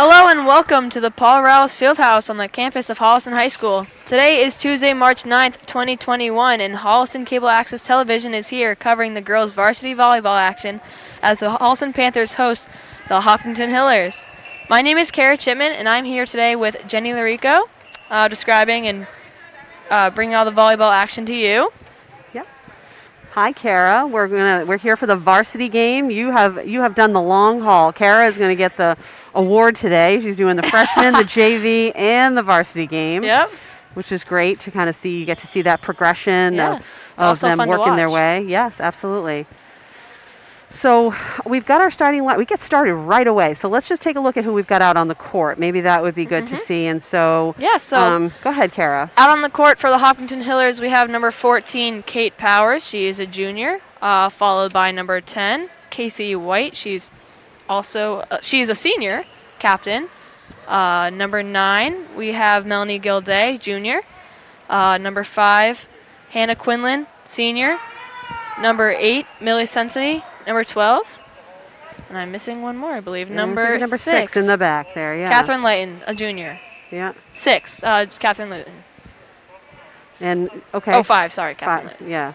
Hello and welcome to the Paul Rowles Fieldhouse on the campus of Holliston High School. Today is Tuesday, March 9th, 2021, and Holliston Cable Access Television is here covering the girls' varsity volleyball action as the Holliston Panthers host the Hopkinton Hillers. My name is Kara Chipman, and I'm here today with Jenny Larico, describing and bringing all the volleyball action to you. Yep. Hi, Kara. We're here for the varsity game. You have done the long haul. Kara is going to get the award today. She's doing the freshman, the JV, and the varsity game. Yep. Which is great to kind of see. You get to see that progression of them working their way. Yes, absolutely. So we've got our starting line. We get started right away. So let's just take a look at who we've got out on the court. Maybe that would be good to see. And so, go ahead, Kara. Out on the court for the Hopkinton Hillers, we have number 14, Kate Powers. She is a junior, followed by number 10, Casey White. She's a senior captain. Number 9, we have Melanie Gilday, junior. Number 5, Hannah Quinlan, senior. Number 8, Millie Sensity. Number 12, and I'm missing one more, I believe. Number 6 in the back there, yeah. Catherine Layton, a junior. Yeah. 6, Catherine Layton. And, okay. Oh, 5, sorry, Catherine Layton. Yeah.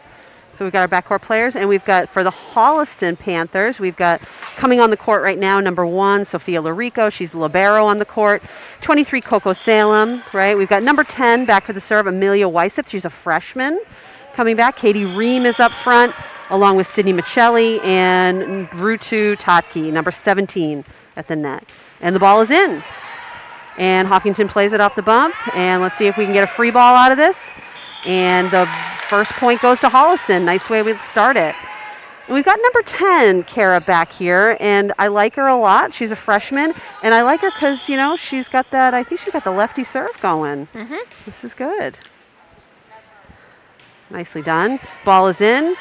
So we've got our backcourt players, and we've got, for the Holliston Panthers, we've got coming on the court right now, number 1, Sophia Larico. She's the libero on the court. 23, Coco Salem, right? We've got number 10 back for the serve, Amelia Weissip. She's a freshman coming back. Katie Ream is up front, along with Sydney Michelli and Rutu Tatki, number 17 at the net. And the ball is in. And Hopkinton plays it off the bump, and let's see if we can get a free ball out of this. And the first point goes to Holliston. Nice way we start it. And we've got number 10, Kara, back here, and I like her a lot. She's a freshman, and I like her because, she's got that, I think she's got the lefty serve going. This is good. Nicely done. Ball is in.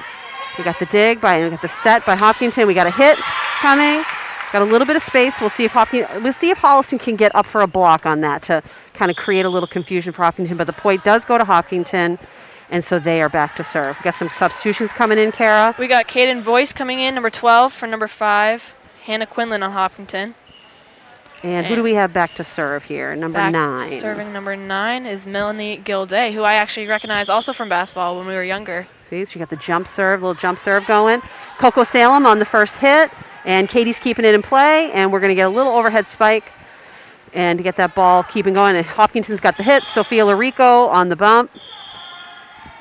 We got the dig we got the set by Hopkinton. We got a hit coming. Got a little bit of space. We'll see if Holliston can get up for a block on that to kind of create a little confusion for Hopkinton. But the point does go to Hopkinton, and so they are back to serve. We got some substitutions coming in, Kara. We got Kaden Voice coming in, number 12 for number 5, Hannah Quinlan on Hopkinton. And who do we have back to serve here? Number 9. Serving number 9 is Melanie Gilday, who I actually recognize also from basketball when we were younger. See, she got the little jump serve going. Coco Salem on the first hit, and Katie's keeping it in play, and we're going to get a little overhead spike and to get that ball keeping going. And Hopkinton's got the hit. Sophia Larico on the bump.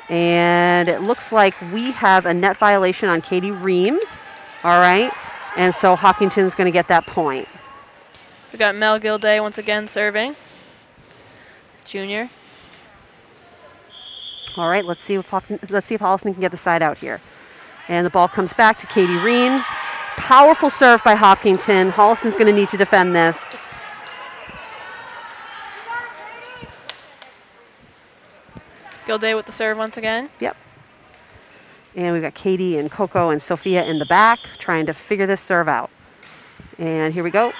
And it looks like we have a net violation on Katie Ream. All right. And so Hopkinton's going to get that point. We got Mel Gilday once again serving. Junior. All right, let's see if Holliston can get the side out here. And the ball comes back to Katie Ream. Powerful serve by Hopkinton. Holliston's going to need to defend this. Gilday with the serve once again. Yep. And we've got Katie and Coco and Sophia in the back trying to figure this serve out. And here we go.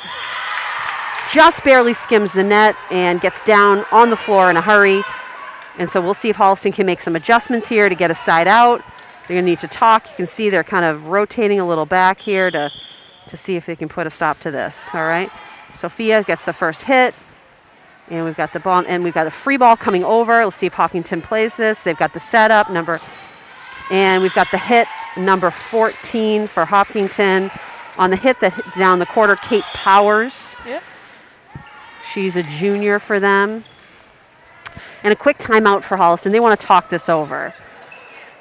Just barely skims the net and gets down on the floor in a hurry. And so we'll see if Holliston can make some adjustments here to get a side out. They're going to need to talk. You can see they're kind of rotating a little back here to see if they can put a stop to this. All right. Sophia gets the first hit. And we've got the ball, and we've got a free ball coming over. Let's see if Hopkinton plays this. They've got the setup and we've got the hit, number 14 for Hopkinton. On the hit down the quarter, Kate Powers. Yep. She's a junior for them. And a quick timeout for Holliston. They want to talk this over.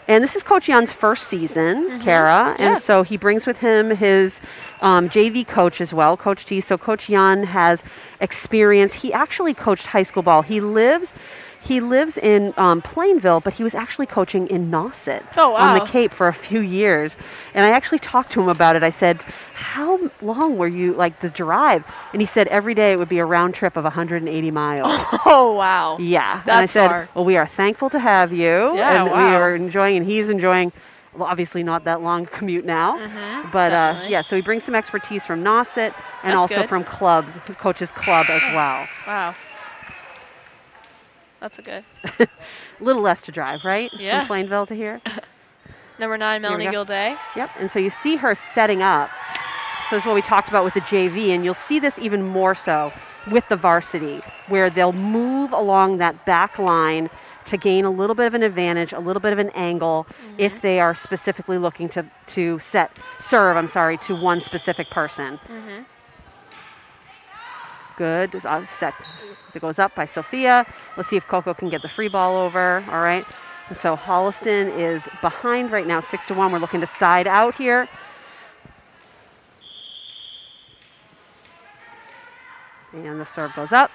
And this is Coach Young's first season, Kara. Yeah. And so he brings with him his JV coach as well, Coach T. So Coach Young has experience. He actually coached high school ball. He lives in Plainville, but he was actually coaching in Nauset on the Cape for a few years. And I actually talked to him about it. I said, how long were you, the drive? And he said every day it would be a round trip of 180 miles. Oh, wow. Yeah. That's and I said, far. well, we are thankful to have you. Yeah, and wow. we are enjoying, and he's enjoying, well, obviously not that long commute now. But, so he brings some expertise from Nauset and That's also good. from Coach's club as well. Wow. That's a good. A little less to drive, right? Yeah. From Plainville to here. Number 9, Melanie Gilday. Yep. And so you see her setting up. So this is what we talked about with the JV, and you'll see this even more so with the varsity, where they'll move along that back line to gain a little bit of an advantage, a little bit of an angle, if they are specifically looking to serve to one specific person. Good. Set that goes up by Sophia. Let's see if Coco can get the free ball over. All right. And so Holliston is behind right now, 6-1. We're looking to side out here. And the serve goes up.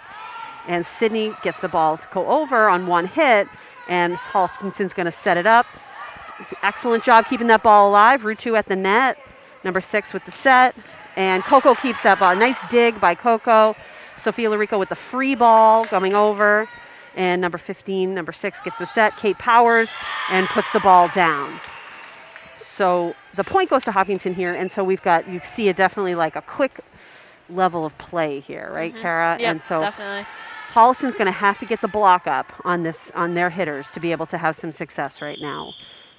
And Sydney gets the ball to go over on one hit. And Hopkinton's going to set it up. Excellent job keeping that ball alive. Rutu at the net. Number 6 with the set. And Coco keeps that ball. Nice dig by Coco. Sophia Larico with the free ball coming over. And number 15, number 6 gets the set. Kate Powers and puts the ball down. So the point goes to Hopkinton here. And so we've got, you see definitely like a quick level of play here, right, Kara? Yep, and so definitely. Holliston's going to have to get the block up on their hitters to be able to have some success right now.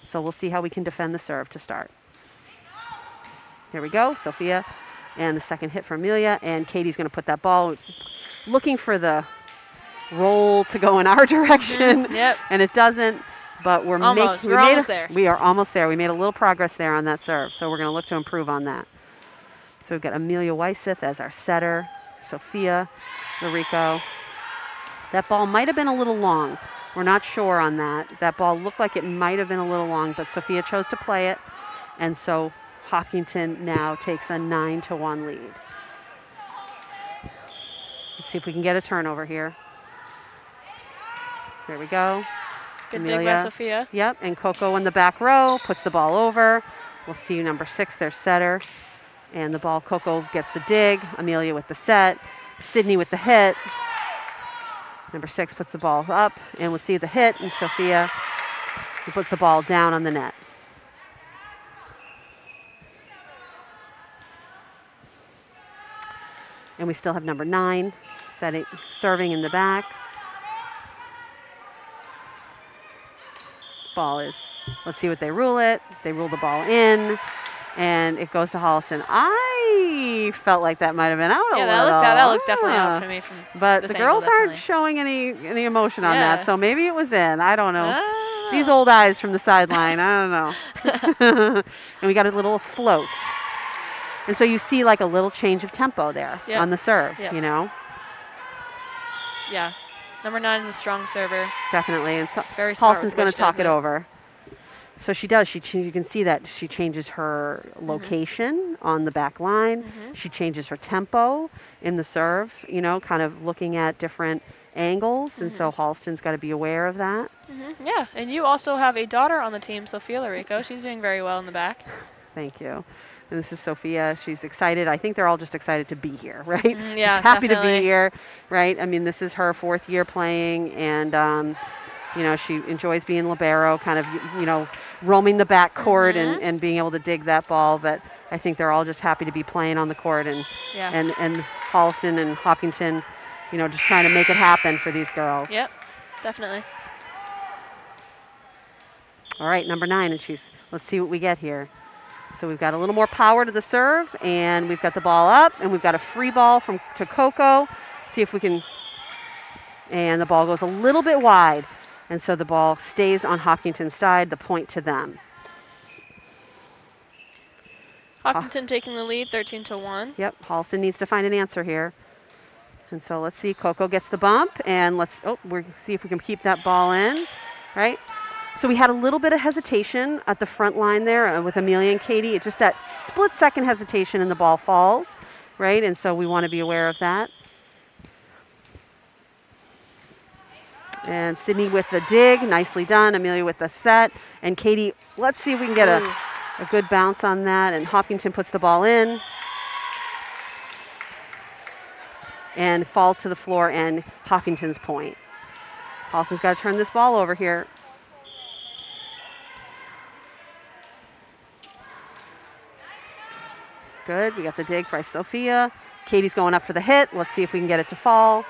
So we'll see how we can defend the serve to start. Here we go, Sophia. And the second hit for Amelia. And Katie's going to put that ball, looking for the roll to go in our direction. Yep. And it doesn't, but we're almost there. We are almost there. We made a little progress there on that serve. So we're going to look to improve on that. So we've got Amelia Weisseth as our setter. Sophia Larico. That ball might have been a little long. We're not sure on that. That ball looked like it might have been a little long, but Sophia chose to play it. And so Hopkinton now takes a 9-1 lead. Let's see if we can get a turnover here. There we go. Good Amelia. dig by Sophia. Yep, and Coco in the back row puts the ball over. We'll see number 6, their setter. And the ball, Coco gets the dig. Amelia with the set. Sydney with the hit. Number 6 puts the ball up, and we'll see the hit, and Sophia puts the ball down on the net. And we still have number 9 serving in the back. Ball is, let's see what they rule it. They rule the ball in, and it goes to Holliston. I felt like that might have been out a little. That looked definitely out for me. But the girls aren't showing any emotion on that, so maybe it was in. I don't know. These old eyes from the sideline, I don't know. And we got a little float. And so you see like a little change of tempo there on the serve, you know? Yeah. Number 9 is a strong server. Definitely. And so very smart. Halston's going to talk it over. So she does. You can see that she changes her location on the back line. She changes her tempo in the serve, you know, kind of looking at different angles. And so Halston's got to be aware of that. Yeah. And you also have a daughter on the team, Sophia Larico. She's doing very well in the back. Thank you. And this is Sophia. She's excited. I think they're all just excited to be here, right? Yeah, just happy definitely. to be here, right? I mean, this is her 4th year playing, and you know, she enjoys being libero, kind of, you know, roaming the back court and being able to dig that ball. But I think they're all just happy to be playing on the court, and Holliston and Hopkinton, you know, just trying to make it happen for these girls. Yep, definitely. All right, number 9, and let's see what we get here. So we've got a little more power to the serve, and we've got the ball up, and we've got a free ball to Coco. See if we can, and the ball goes a little bit wide, and so the ball stays on Hopkinton's side, the point to them. Hopkinton taking the lead, 13-1. Yep, Holliston needs to find an answer here. And so let's see, Coco gets the bump, and we'll see if we can keep that ball in, right? So we had a little bit of hesitation at the front line there with Amelia and Katie. It's just that split-second hesitation and the ball falls, right? And so we want to be aware of that. And Sydney with the dig, nicely done. Amelia with the set. And Katie, let's see if we can get a good bounce on that. And Hopkinton puts the ball in. And falls to the floor, and Hopkinton's point. Halston's got to turn this ball over here. Good. We got the dig by Sophia. Katie's going up for the hit. Let's see if we can get it to fall.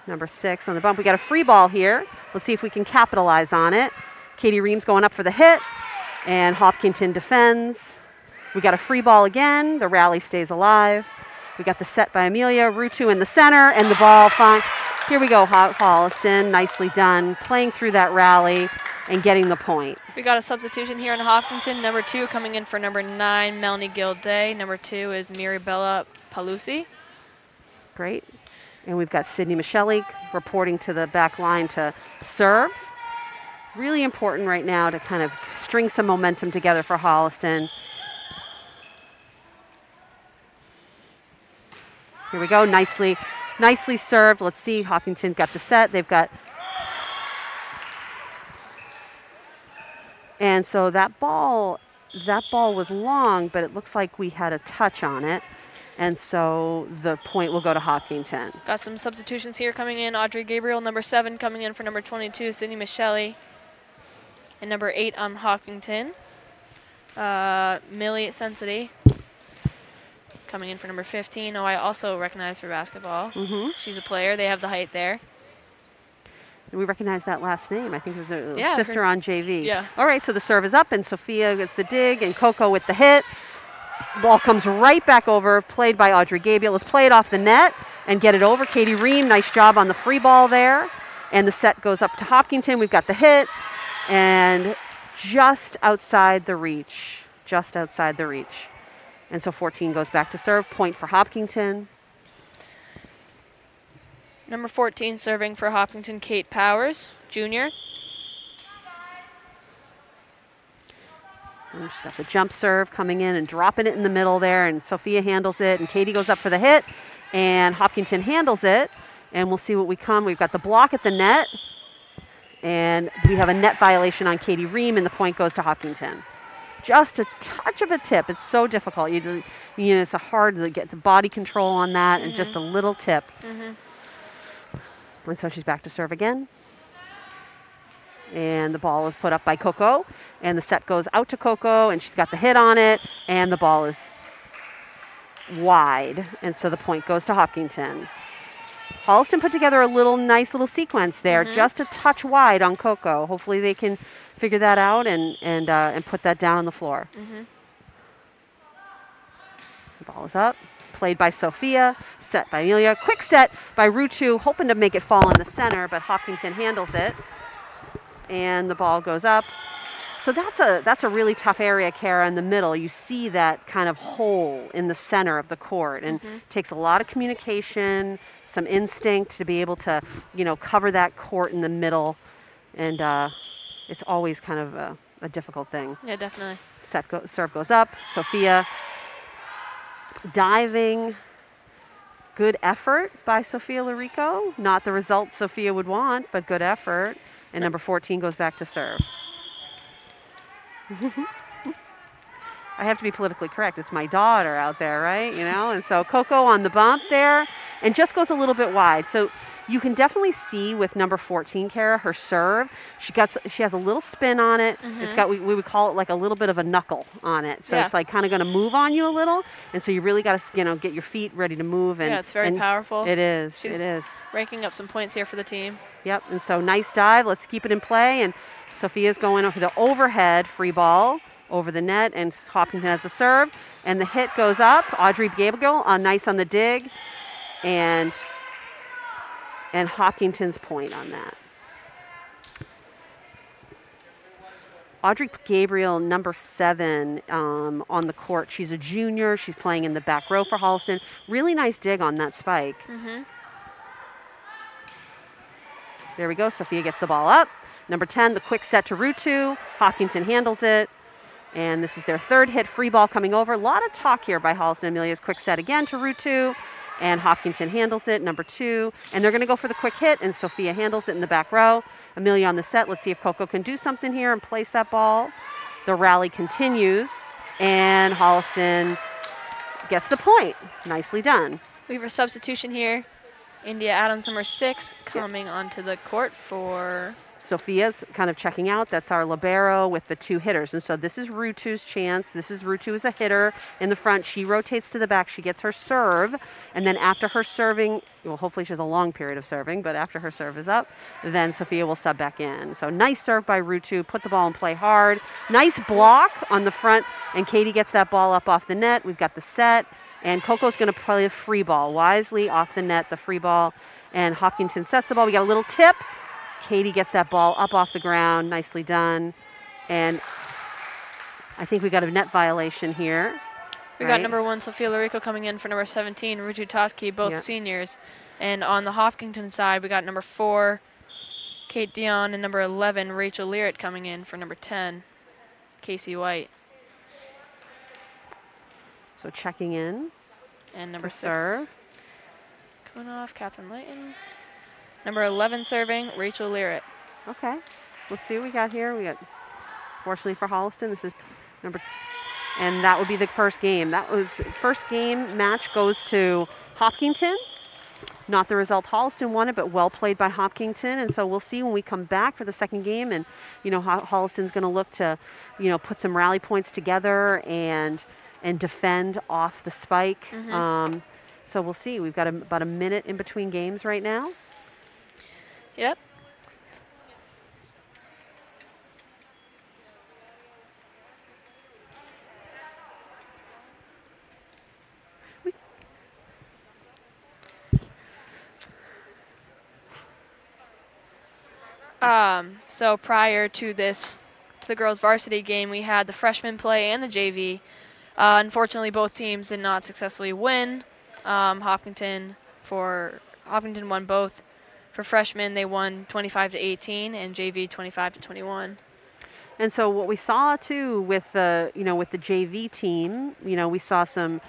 Number 6 on the bump. We got a free ball here. Let's see if we can capitalize on it. Katie Reams going up for the hit. And Hopkinton defends. We got a free ball again. The rally stays alive. We got the set by Amelia. Rutu in the center, and the ball fine. Here we go, Holliston. Nicely done. Playing through that rally and getting the point. We got a substitution here in Hopkinton. Number 2 coming in for number 9, Melanie Gilday. Number 2 is Mirabella Palusi. Great. And we've got Sydney Micheli reporting to the back line to serve. Really important right now to kind of string some momentum together for Holliston. Here we go, nicely served. Let's see, Hopkinton got the set. They've got, and so that ball was long, but it looks like we had a touch on it. And so the point will go to Hopkinton. Got some substitutions here coming in. Audrey Gabriel, number 7, coming in for number 22, Sydney Micheli. And number 8 on Hopkinton, Millie Sensity. Coming in for number 15, who I also recognize for basketball. Mm-hmm. She's a player. They have the height there. We recognize that last name. I think it was a sister on JV. Yeah. All right, so the serve is up, and Sophia gets the dig, and Coco with the hit. Ball comes right back over, played by Audrey Gabriel. Let's play it off the net and get it over. Katie Ream, nice job on the free ball there. And the set goes up to Hopkinton. We've got the hit, and just outside the reach. Just outside the reach. And so 14 goes back to serve. Point for Hopkinton. Number 14 serving for Hopkinton, Kate Powers, junior. And she's got the jump serve coming in and dropping it in the middle there. And Sophia handles it. And Katie goes up for the hit. And Hopkinton handles it. And we'll see what we come. We've got the block at the net. And we have a net violation on Katie Ream. And the point goes to Hopkinton. Just a touch of a tip. It's so difficult. It's hard to get the body control on that, and just a little tip. And so she's back to serve again. And the ball is put up by Coco, and the set goes out to Coco, and she's got the hit on it, and the ball is wide, and so the point goes to Hopkinton. Holliston put together a nice little sequence there, just a touch wide on Coco. Hopefully they can figure that out and put that down on the floor. The ball is up, played by Sophia, set by Amelia. Quick set by Rutu, hoping to make it fall in the center, but Hopkinton handles it, and the ball goes up. So that's a really tough area, Kara, in the middle. You see that kind of hole in the center of the court, and it takes a lot of communication, some instinct to be able to, cover that court in the middle, and it's always kind of a difficult thing. Yeah, definitely. Serve goes up. Sophia diving. Good effort by Sophia Larico. Not the result Sophia would want, but good effort. And number 14 goes back to serve. I have to be politically correct. It's my daughter out there, right? And so Coco on the bump there, and just goes a little bit wide. So you can definitely see with number 14, Kara, her serve. She has a little spin on it. It's got we would call it like a little bit of a knuckle on it. So it's like kind of going to move on you a little, and so you really got to get your feet ready to move. And it's very powerful. It is. She's it is raking up some points here for the team. Yep. And so nice dive. Let's keep it in play. And Sophia's going over the overhead free ball over the net, and Hopkinton has the serve, and the hit goes up. Audrey Gabriel nice on the dig, and Hopkinton's point on that. Audrey Gabriel, number 7 on the court. She's a junior. She's playing in the back row for Holliston. Really nice dig on that spike. There we go. Sophia gets the ball up. Number 10, the quick set to Rutu. Hopkinton handles it. And this is their third hit, free ball coming over. A lot of talk here by Holliston. Amelia's quick set again to Rutu. And Hopkinton handles it, number 2. And they're going to go for the quick hit, and Sophia handles it in the back row. Amelia on the set. Let's see if Coco can do something here and place that ball. The rally continues, and Holliston gets the point. Nicely done. We have a substitution here. India Adams, number 6, coming onto the court for Sophia's kind of checking out. That's our libero with the 2 hitters. And so this is Rutu's chance. This is Rutu as a hitter in the front. She rotates to the back. She gets her serve. And then after her serving, well, hopefully she has a long period of serving, but after her serve is up, then Sophia will sub back in. So nice serve by Rutu. Put the ball in play hard. Nice block on the front. And Katie gets that ball up off the net. We've got the set. And Coco's going to play a free ball. Wisely off the net, the free ball. And Hopkinton sets the ball. We got a little tip. Katie gets that ball up off the ground. Nicely done. And I think we got a net violation here. We got number 1, Sophia Larico, coming in for number 17, Rutu Tofke, both seniors. And on the Hopkinton side, we got number 4, Kate Dion, and number 11, Rachel Learitt, coming in for number 10, Casey White. So checking in. And number 6. Serve. Coming off, Catherine Layton. Number 11 serving, Rachel Learitt. Okay. Let's see what we got here. We got, fortunately for Holliston, this is number, and that would be the first game. That was first game match goes to Hopkinton. Not the result Holliston won it, but well played by Hopkinton. And so we'll see when we come back for the second game. And, you know, Holliston's going to look to, you know, put some rally points together and defend off the spike. So we'll see. We've got about a minute in between games right now. Yep. So prior to this, to the girls' varsity game, we had the freshman play and the JV. Unfortunately, both teams did not successfully win. Hopkinton won both. For freshmen, they won 25-18, and JV 25-21. And so what we saw too with the JV team, you know, we saw some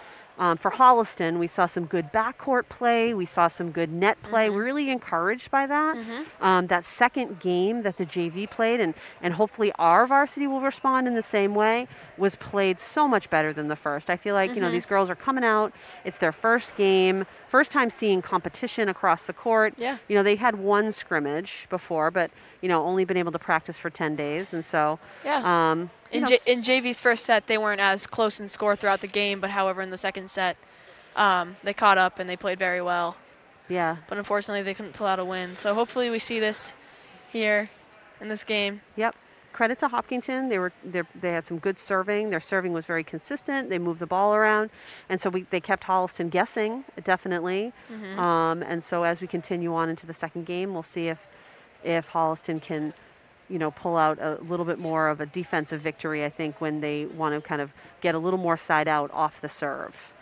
for Holliston, we saw some good backcourt play, we saw some good net play. We're really encouraged by that. That second game that the JV played, and hopefully our varsity will respond in the same way, was played so much better than the first. I feel like, you know, these girls are coming out, it's their first game, first time seeing competition across the court. Yeah. You know, they had one scrimmage before, but, you know, only been able to practice for 10 days. And so, yeah. In JV's first set, they weren't as close in score throughout the game, but however, in the second set, they caught up and they played very well. Yeah. But unfortunately, they couldn't pull out a win. So hopefully we see this here in this game. Yep. Credit to Hopkinton. They had some good serving. Their serving was very consistent. They moved the ball around, and so they kept Holliston guessing, definitely. And so as we continue on into the second game, we'll see if Holliston can, you know, pull out a little bit more of a defensive victory, I think, when they want to kind of get a little more side out off the serve.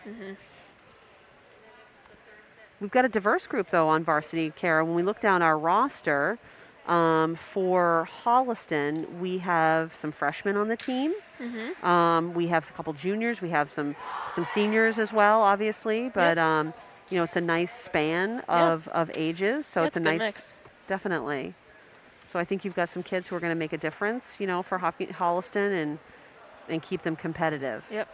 We've got a diverse group, though, on varsity, Kara. When we look down our roster, for Holliston, we have some freshmen on the team. We have a couple juniors. We have some seniors as well, obviously. But, you know, it's a nice span of ages. So it's a nice mix. Definitely. So I think you've got some kids who are going to make a difference, you know, for Holliston and keep them competitive. Yep.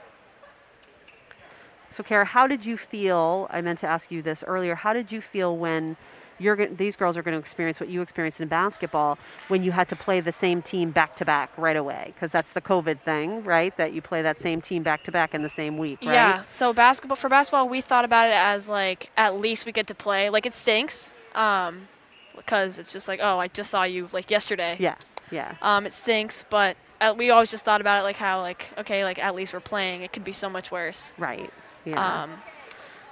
So, Kara, how did you feel? I meant to ask you this earlier. How did you feel when these girls are going to experience what you experienced in basketball when you had to play the same team back-to-back right away? Because that's the COVID thing, right? That you play that same team back-to-back in the same week, right? Yeah, so for basketball, we thought about it as, like, at least we get to play. Like, it stinks because it's just like, oh, I just saw you, like, yesterday. Yeah. It stinks, but we always just thought about it like how, like, okay, like, at least we're playing. It could be so much worse. Right, yeah.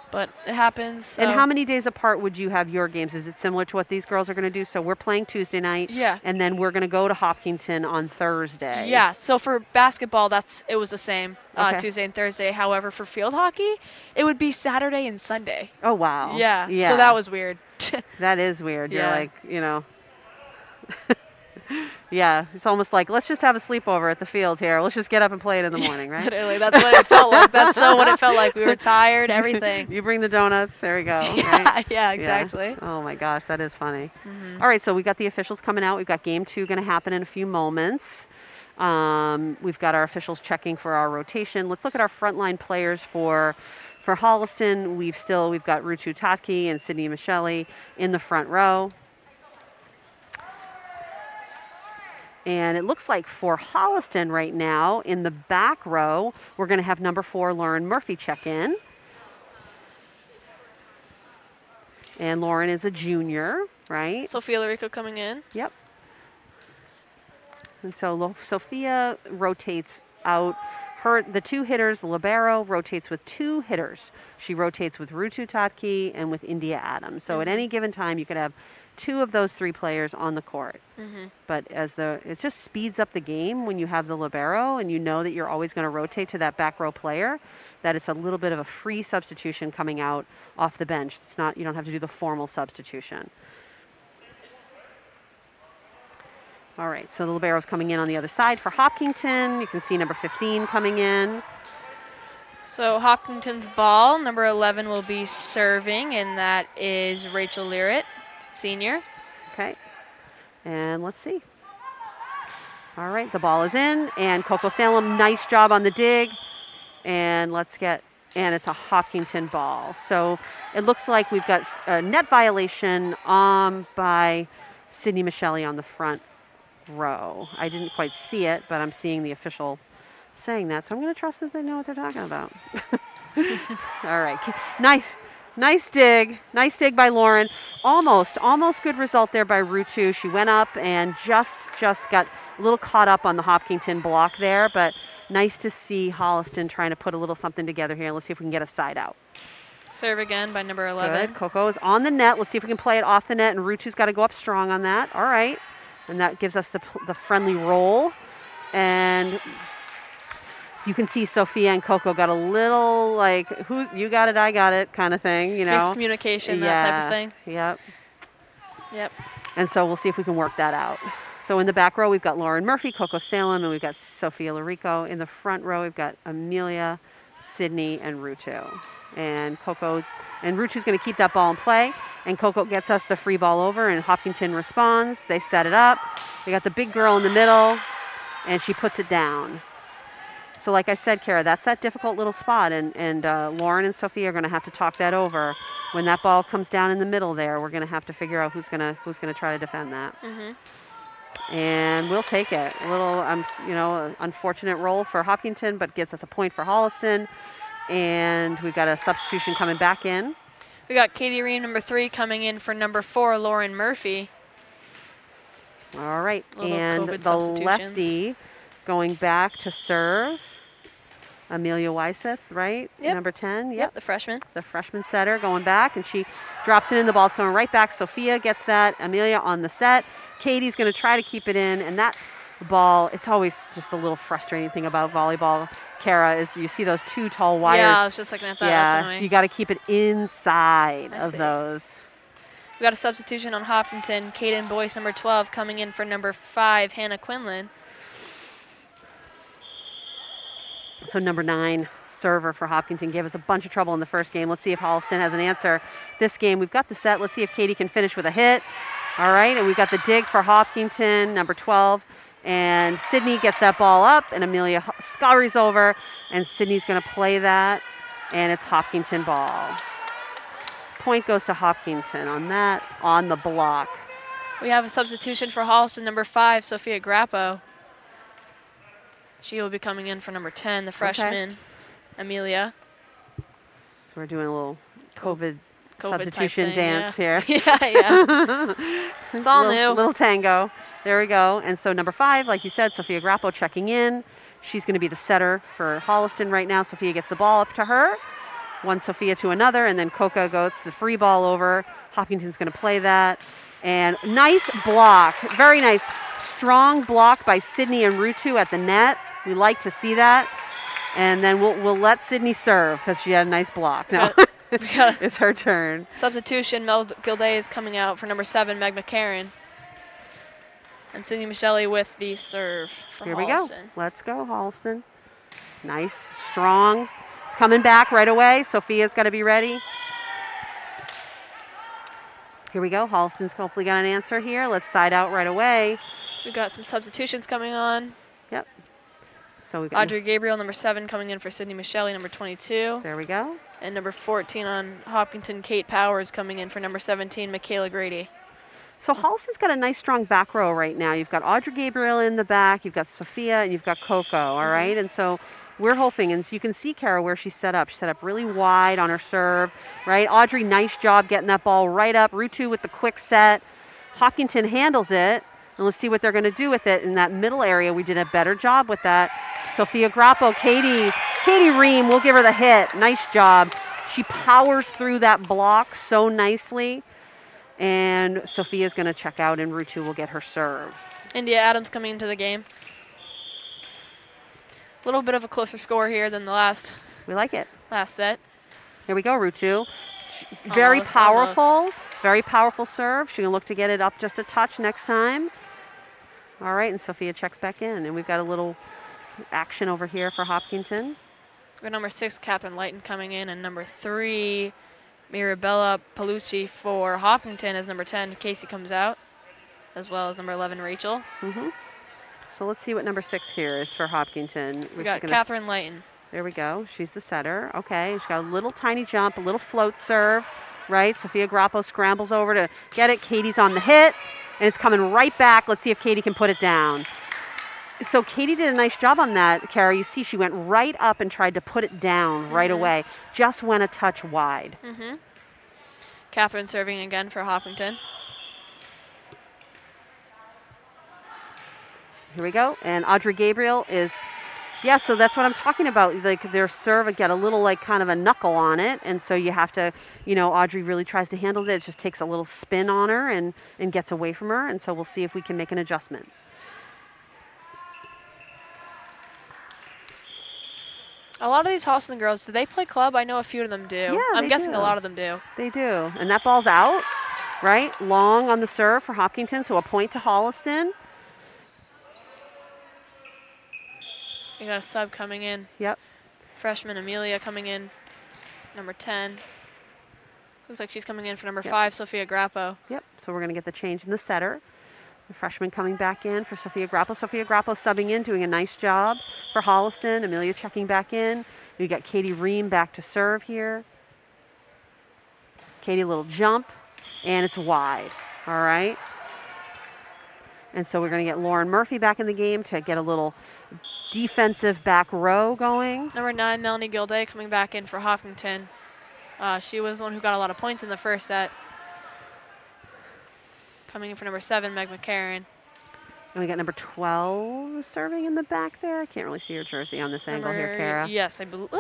But it happens. So. And how many days apart would you have your games? Is it similar to what these girls are going to do? So we're playing Tuesday night. Yeah. And then we're going to go to Hopkinton on Thursday. Yeah. So for basketball, it was the same, Okay. Tuesday and Thursday. However, for field hockey, it would be Saturday and Sunday. Oh, wow. Yeah. So that was weird. That is weird. Yeah. You're like, you know. Yeah, it's almost like, let's just have a sleepover at the field here. Let's just get up and play it in the morning, right? Literally, that's what it felt like. That's so what it felt like. We were tired, everything. You bring the donuts, there we go. Yeah, right? yeah, exactly. Yeah. Oh my gosh, that is funny. All right, so we got the officials coming out. We've got game 2 going to happen in a few moments. We've got our officials checking for our rotation. Let's look at our frontline players for Holliston. We've got Rutu Tofke and Sydney Michelli in the front row. And it looks like for Holliston right now, in the back row, we're going to have number 4, Lauren Murphy, check in. And Lauren is a junior, right? Sophia Larico coming in. Yep. And so Sophia rotates out. The 2 hitters, libero, rotates with 2 hitters. She rotates with Rutu Tatki and with India Adams. So at any given time, you could have 2 of those 3 players on the court. But it just speeds up the game when you have the libero and you know that you're always going to rotate to that back row player, that it's a little bit of a free substitution coming out off the bench. It's not, you don't have to do the formal substitution. All right, so the libero's coming in on the other side for Hopkinton. You can see number 15 coming in. So Hopkinton's ball, number 11 will be serving, and that is Rachel Learitt, senior. Okay, and let's see. All right, the ball is in, and Coco Salem, nice job on the dig. And and it's a Hopkinton ball. So it looks like we've got a net violation by Sydney Michelli on the front row. I didn't quite see it, but I'm seeing the official saying that, so I'm going to trust that they know what they're talking about. All right, nice dig by Lauren. Almost good result there by Rutu. She went up and just got a little caught up on the Hopkinton block there, but nice to see Holliston trying to put a little something together here. Let's see if we can get a side out. Serve again by number 11. Good. Coco is on the net. Let's see if we can play it off the net, and Rutu's got to go up strong on that. All right. And that gives us the friendly roll. And you can see Sophia and Coco got a little like, you got it, I got it kind of thing, you know. Miscommunication, that type of thing. Yep. And so we'll see if we can work that out. So in the back row, we've got Lauren Murphy, Coco Salem, and we've got Sophia Larico. In the front row, we've got Amelia, Sydney, and Rutu. And Rutu's going to keep that ball in play. And Coco gets us the free ball over, and Hopkinton responds. They set it up. They got the big girl in the middle, and she puts it down. So like I said, Kara, that's that difficult little spot, and Lauren and Sophia are going to have to talk that over. When that ball comes down in the middle there, we're going to have to figure out who's going to try to defend that. And we'll take it. A little, unfortunate roll for Hopkinton, but gets us a point for Holliston. And we've got a substitution coming back in. We got Katie Ream, number 3, coming in for number 4, Lauren Murphy. All right, and the lefty going back to serve, Amelia Wyseth, right? Yep. Number 10. Yep, the freshman. The freshman setter going back, and she drops it in. The ball's coming right back. Sophia gets that. Amelia on the set. Katie's going to try to keep it in, and that ball, it's always just a little frustrating thing about volleyball, Kara, is you see those 2 tall wires. Yeah, I was just looking at that. Yeah, you got to keep it inside of those. We got a substitution on Hopkinton. Kaden Boyce, number 12, coming in for number 5, Hannah Quinlan. So number 9, server for Hopkinton, gave us a bunch of trouble in the first game. Let's see if Holliston has an answer this game. We've got the set. Let's see if Katie can finish with a hit. All right, and we've got the dig for Hopkinton, number 12. And Sydney gets that ball up, and Amelia scurries over, and Sydney's going to play that, and it's Hopkinton ball. Point goes to Hopkinton on that, on the block. We have a substitution for Holliston, number 5, Sophia Grappo. She will be coming in for number 10, the freshman, Amelia. So we're doing a little COVID substitution dance here. Yeah. It's all new. Little tango. There we go. And so number 5, like you said, Sophia Grappo checking in. She's going to be the setter for Holliston right now. Sophia gets the ball up to her. One Sophia to another, and then Coca goes the free ball over. Hopkinton's going to play that. And nice block. Very nice. Strong block by Sydney and Rutu at the net. We like to see that. And then we'll let Sydney serve because she had a nice block. No, it's her turn. Substitution, Mel Gilday is coming out for number 7, Meg McCarran. And Sydney Michelli with the serve from Holliston. Here we go. Let's go, Holliston. Nice, strong. It's coming back right away. Sophia's got to be ready. Here we go. Holliston's hopefully got an answer here. Let's side out right away. We've got some substitutions coming on. Yep. So we've got Audrey Gabriel, number 7, coming in for Sydney Michelli, number 22. There we go. And number 14 on Hopkinton, Kate Powers, coming in for number 17, Michaela Grady. So Holliston's got a nice strong back row right now. You've got Audrey Gabriel in the back, you've got Sophia, and you've got Coco, all right? And so we're hoping, and so you can see, Kara, where she's set up. She's set up really wide on her serve, right? Audrey, nice job getting that ball right up. Rutu with the quick set. Hopkinton handles it, and let's see what they're going to do with it in that middle area. We did a better job with that. Sophia Grappo, Katie Ream, we'll give her the hit. Nice job. She powers through that block so nicely. And Sophia's going to check out, and Rutu will get her serve. India Adams coming into the game. A little bit of a closer score here than the last. We like it. Last set. Here we go, Rutu. Very powerful. Very powerful serve. She's going to look to get it up just a touch next time. All right, and Sophia checks back in. And we've got a little action over here for Hopkinton. We've got number 6, Catherine Lighton, coming in, and number 3, Mirabella Palucci for Hopkinton, as number 10, Casey, comes out, as well as number 11, Rachel. So let's see what number 6 here is for Hopkinton. We got Catherine Lighton. There we go. She's the setter. Okay, she's got a little tiny jump, a little float serve, right? Sophia Grappo scrambles over to get it. Katie's on the hit, and it's coming right back. Let's see if Katie can put it down. So Katie did a nice job on that, Kara. You see she went right up and tried to put it down right away. Just went a touch wide. Catherine serving again for Hopkinton. Here we go. And Audrey Gabriel is, yeah, so that's what I'm talking about. Like their serve got a little like kind of a knuckle on it. And so you have to, you know, Audrey really tries to handle it. It just takes a little spin on her and gets away from her. And so we'll see if we can make an adjustment. A lot of these Holliston girls, do they play club? I know a few of them do. Yeah, I'm guessing a lot of them do. They do. And that ball's out, right? Long on the serve for Hopkinton, so a point to Holliston. We got a sub coming in. Yep. Freshman Amelia coming in, number 10. Looks like she's coming in for number 5, Sophia Grappo. Yep, so we're going to get the change in the setter. The freshman coming back in for Sophia Grappo. Sophia Grappo subbing in, doing a nice job for Holliston. Amelia checking back in. We got Katie Ream back to serve here. Katie, little jump, and it's wide. All right. And so we're going to get Lauren Murphy back in the game to get a little defensive back row going. Number 9, Melanie Gilday, coming back in for Hopkinton. She was the one who got a lot of points in the first set. Coming in for number 7, Meg McCarran. And we got number 12 serving in the back there. I can't really see her jersey on this angle here, Kara. Yes, I believe.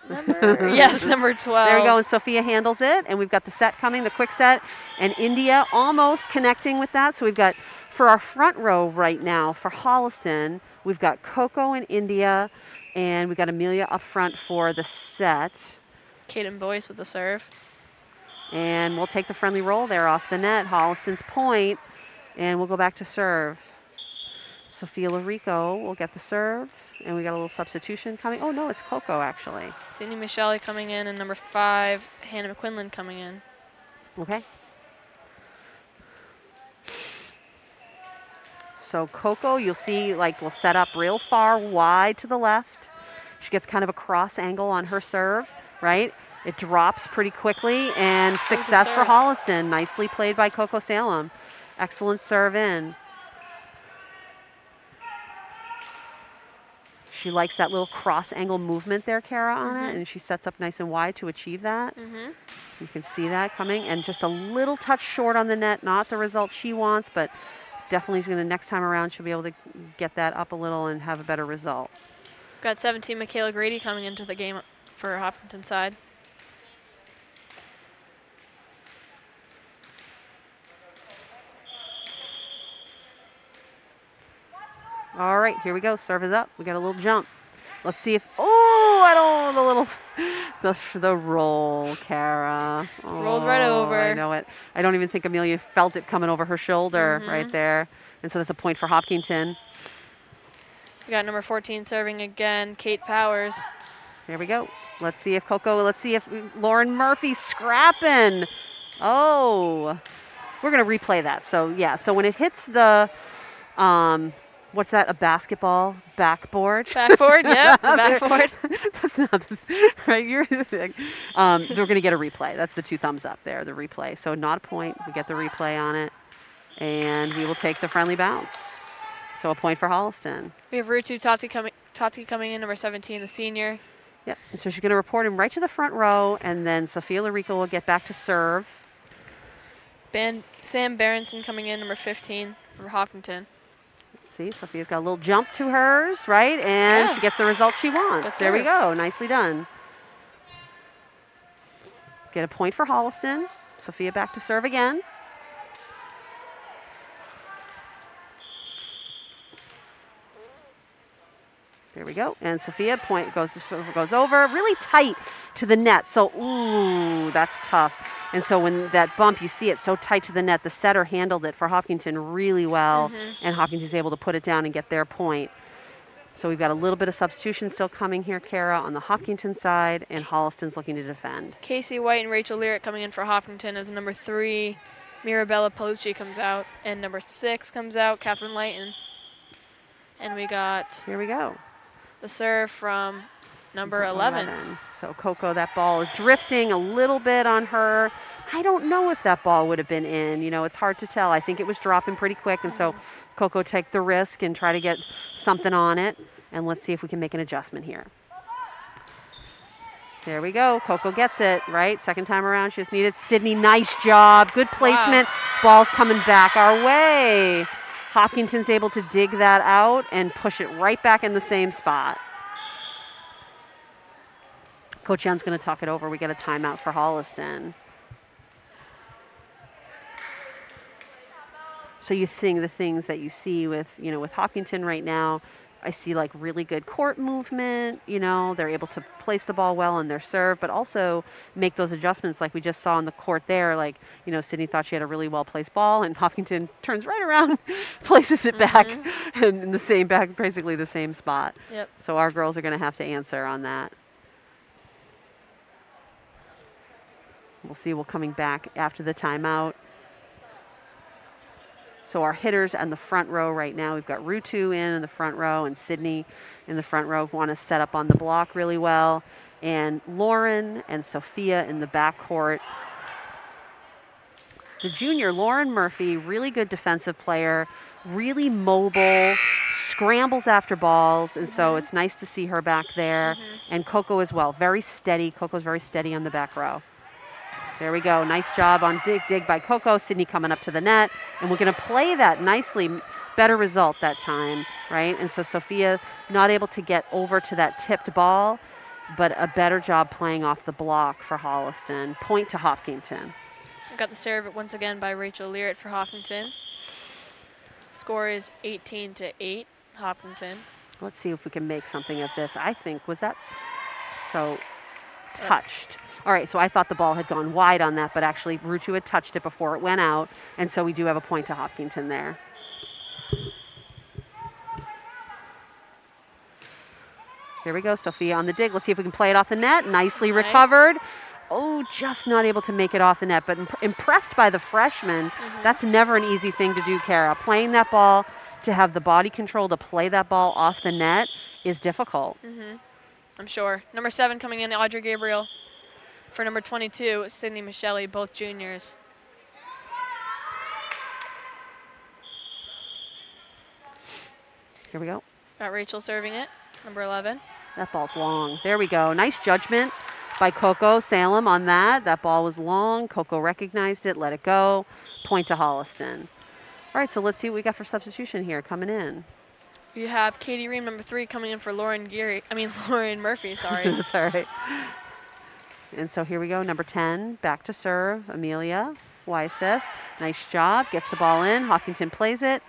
Number 12. There we go, and Sophia handles it. And we've got the set coming, the quick set. And India almost connecting with that. So we've got, for our front row right now, for Holliston, we've got Coco and India. And we've got Amelia up front for the set. Kaden Boyce with the serve. And we'll take the friendly roll there off the net. Holliston's point. And we'll go back to serve. Sophia Larico will get the serve. And we got a little substitution coming. Oh, no, it's Coco, actually. Cindy Michele coming in, and number 5, Hannah McQuinlan, coming in. Okay. So Coco, you'll see, like, will set up real far wide to the left. She gets kind of a cross angle on her serve, right? It drops pretty quickly, and success for Holliston. Nicely played by Coco Salem. Excellent serve in. She likes that little cross angle movement there, Kara, on it, and she sets up nice and wide to achieve that. You can see that coming, and just a little touch short on the net, not the result she wants, but definitely going to, next time around, she'll be able to get that up a little and have a better result. We've got 17, Michaela Grady, coming into the game for Hopkinton side. All right, here we go. Serve is up. We got a little jump. Let's see if, oh, I don't, the roll, Kara. Oh, rolled right over. I know it. I don't even think Amelia felt it coming over her shoulder right there. And so that's a point for Hopkinton. We got number 14 serving again, Kate Powers. Here we go. Let's see if Lauren Murphy's scrapping. Oh, we're going to replay that. So, yeah, so when it hits the, what's that, a basketball backboard? Backboard, yeah, the backboard. That's not, right, you're the thing. We're going to get a replay. That's the 2 thumbs up there, the replay. So not a point. We get the replay on it. And we will take the friendly bounce. So a point for Holliston. We have Rutu Tati coming in, number 17, the senior. Yep. And so she's going to report him right to the front row, and then Sophia Larico will get back to serve. Sam Berenson coming in, number 15, for Hopkinton. See, Sophia's got a little jump to hers, right? And she gets the result she wants. There we go. Nicely done. Get a point for Holliston. Sophia back to serve again. There we go. And Sophia point goes over really tight to the net. So, ooh, that's tough. And so when that bump, you see it so tight to the net, the setter handled it for Hopkinton really well. And Hopkinton's able to put it down and get their point. So we've got a little bit of substitution still coming here, Kara, on the Hopkinton side, and Holliston's looking to defend. Casey White and Rachel Lyric coming in for Hopkinton as number 3, Mirabella Poggi comes out, and number 6 comes out, Catherine Lighton. And we got here we go. The serve from number 11. So Coco, that ball is drifting a little bit on her. I don't know if that ball would have been in. You know, it's hard to tell. I think it was dropping pretty quick, and so Coco take the risk and try to get something on it. And let's see if we can make an adjustment here. There we go. Coco gets it, right? Second time around, she just needed. Sydney, nice job. Good placement. Wow. Ball's coming back our way. Hopkinton's able to dig that out and push it right back in the same spot. Coach Young's going to talk it over. We get a timeout for Holliston. So you're seeing the things that you see with, you know, with Hopkinton right now. I see like really good court movement, you know, they're able to place the ball well on their serve, but also make those adjustments like we just saw on the court there. Like, you know, Sydney thought she had a really well-placed ball, and Hopkinton turns right around, places it back, and in the same back, basically the same spot. Yep. So our girls are going to have to answer on that. We'll see, we're coming back after the timeout. So our hitters on the front row right now, we've got Rutu in the front row and Sydney in the front row, want to set up on the block really well. And Lauren and Sophia in the backcourt. The junior, Lauren Murphy, really good defensive player, really mobile, scrambles after balls, and so it's nice to see her back there. And Coco as well, very steady. Coco's very steady on the back row. There we go. Nice job on dig by Coco. Sydney coming up to the net. And we're going to play that nicely. Better result that time, right? And so Sophia not able to get over to that tipped ball, but a better job playing off the block for Holliston. Point to Hopkinton. We got the serve once again by Rachel Learitt for Hopkinton. Score is 18-8, Hopkinton. Let's see if we can make something of this. I think, was that... So... touched. All right, so I thought the ball had gone wide on that, but actually Rutu had touched it before it went out, and so we do have a point to Hopkinton there. Here we go, Sophia on the dig. Let's see if we can play it off the net. Nicely recovered. Oh, just not able to make it off the net, but impressed by the freshman. That's never an easy thing to do, Kara. Playing that ball, to have the body control to play that ball off the net is difficult. I'm sure. Number 7 coming in, Audrey Gabriel. For number 22, Sydney Michelli, both juniors. Here we go. Got Rachel serving it, number 11. That ball's long. There we go. Nice judgment by Coco Salem on that. That ball was long. Coco recognized it, let it go. Point to Holliston. All right, so let's see what we got for substitution here coming in. You have Katie Ream, number 3, coming in for Lauren Murphy, sorry. That's all right. And so here we go, number 10, back to serve, Amelia Wyseth. Nice job, gets the ball in. Hopkinton plays it.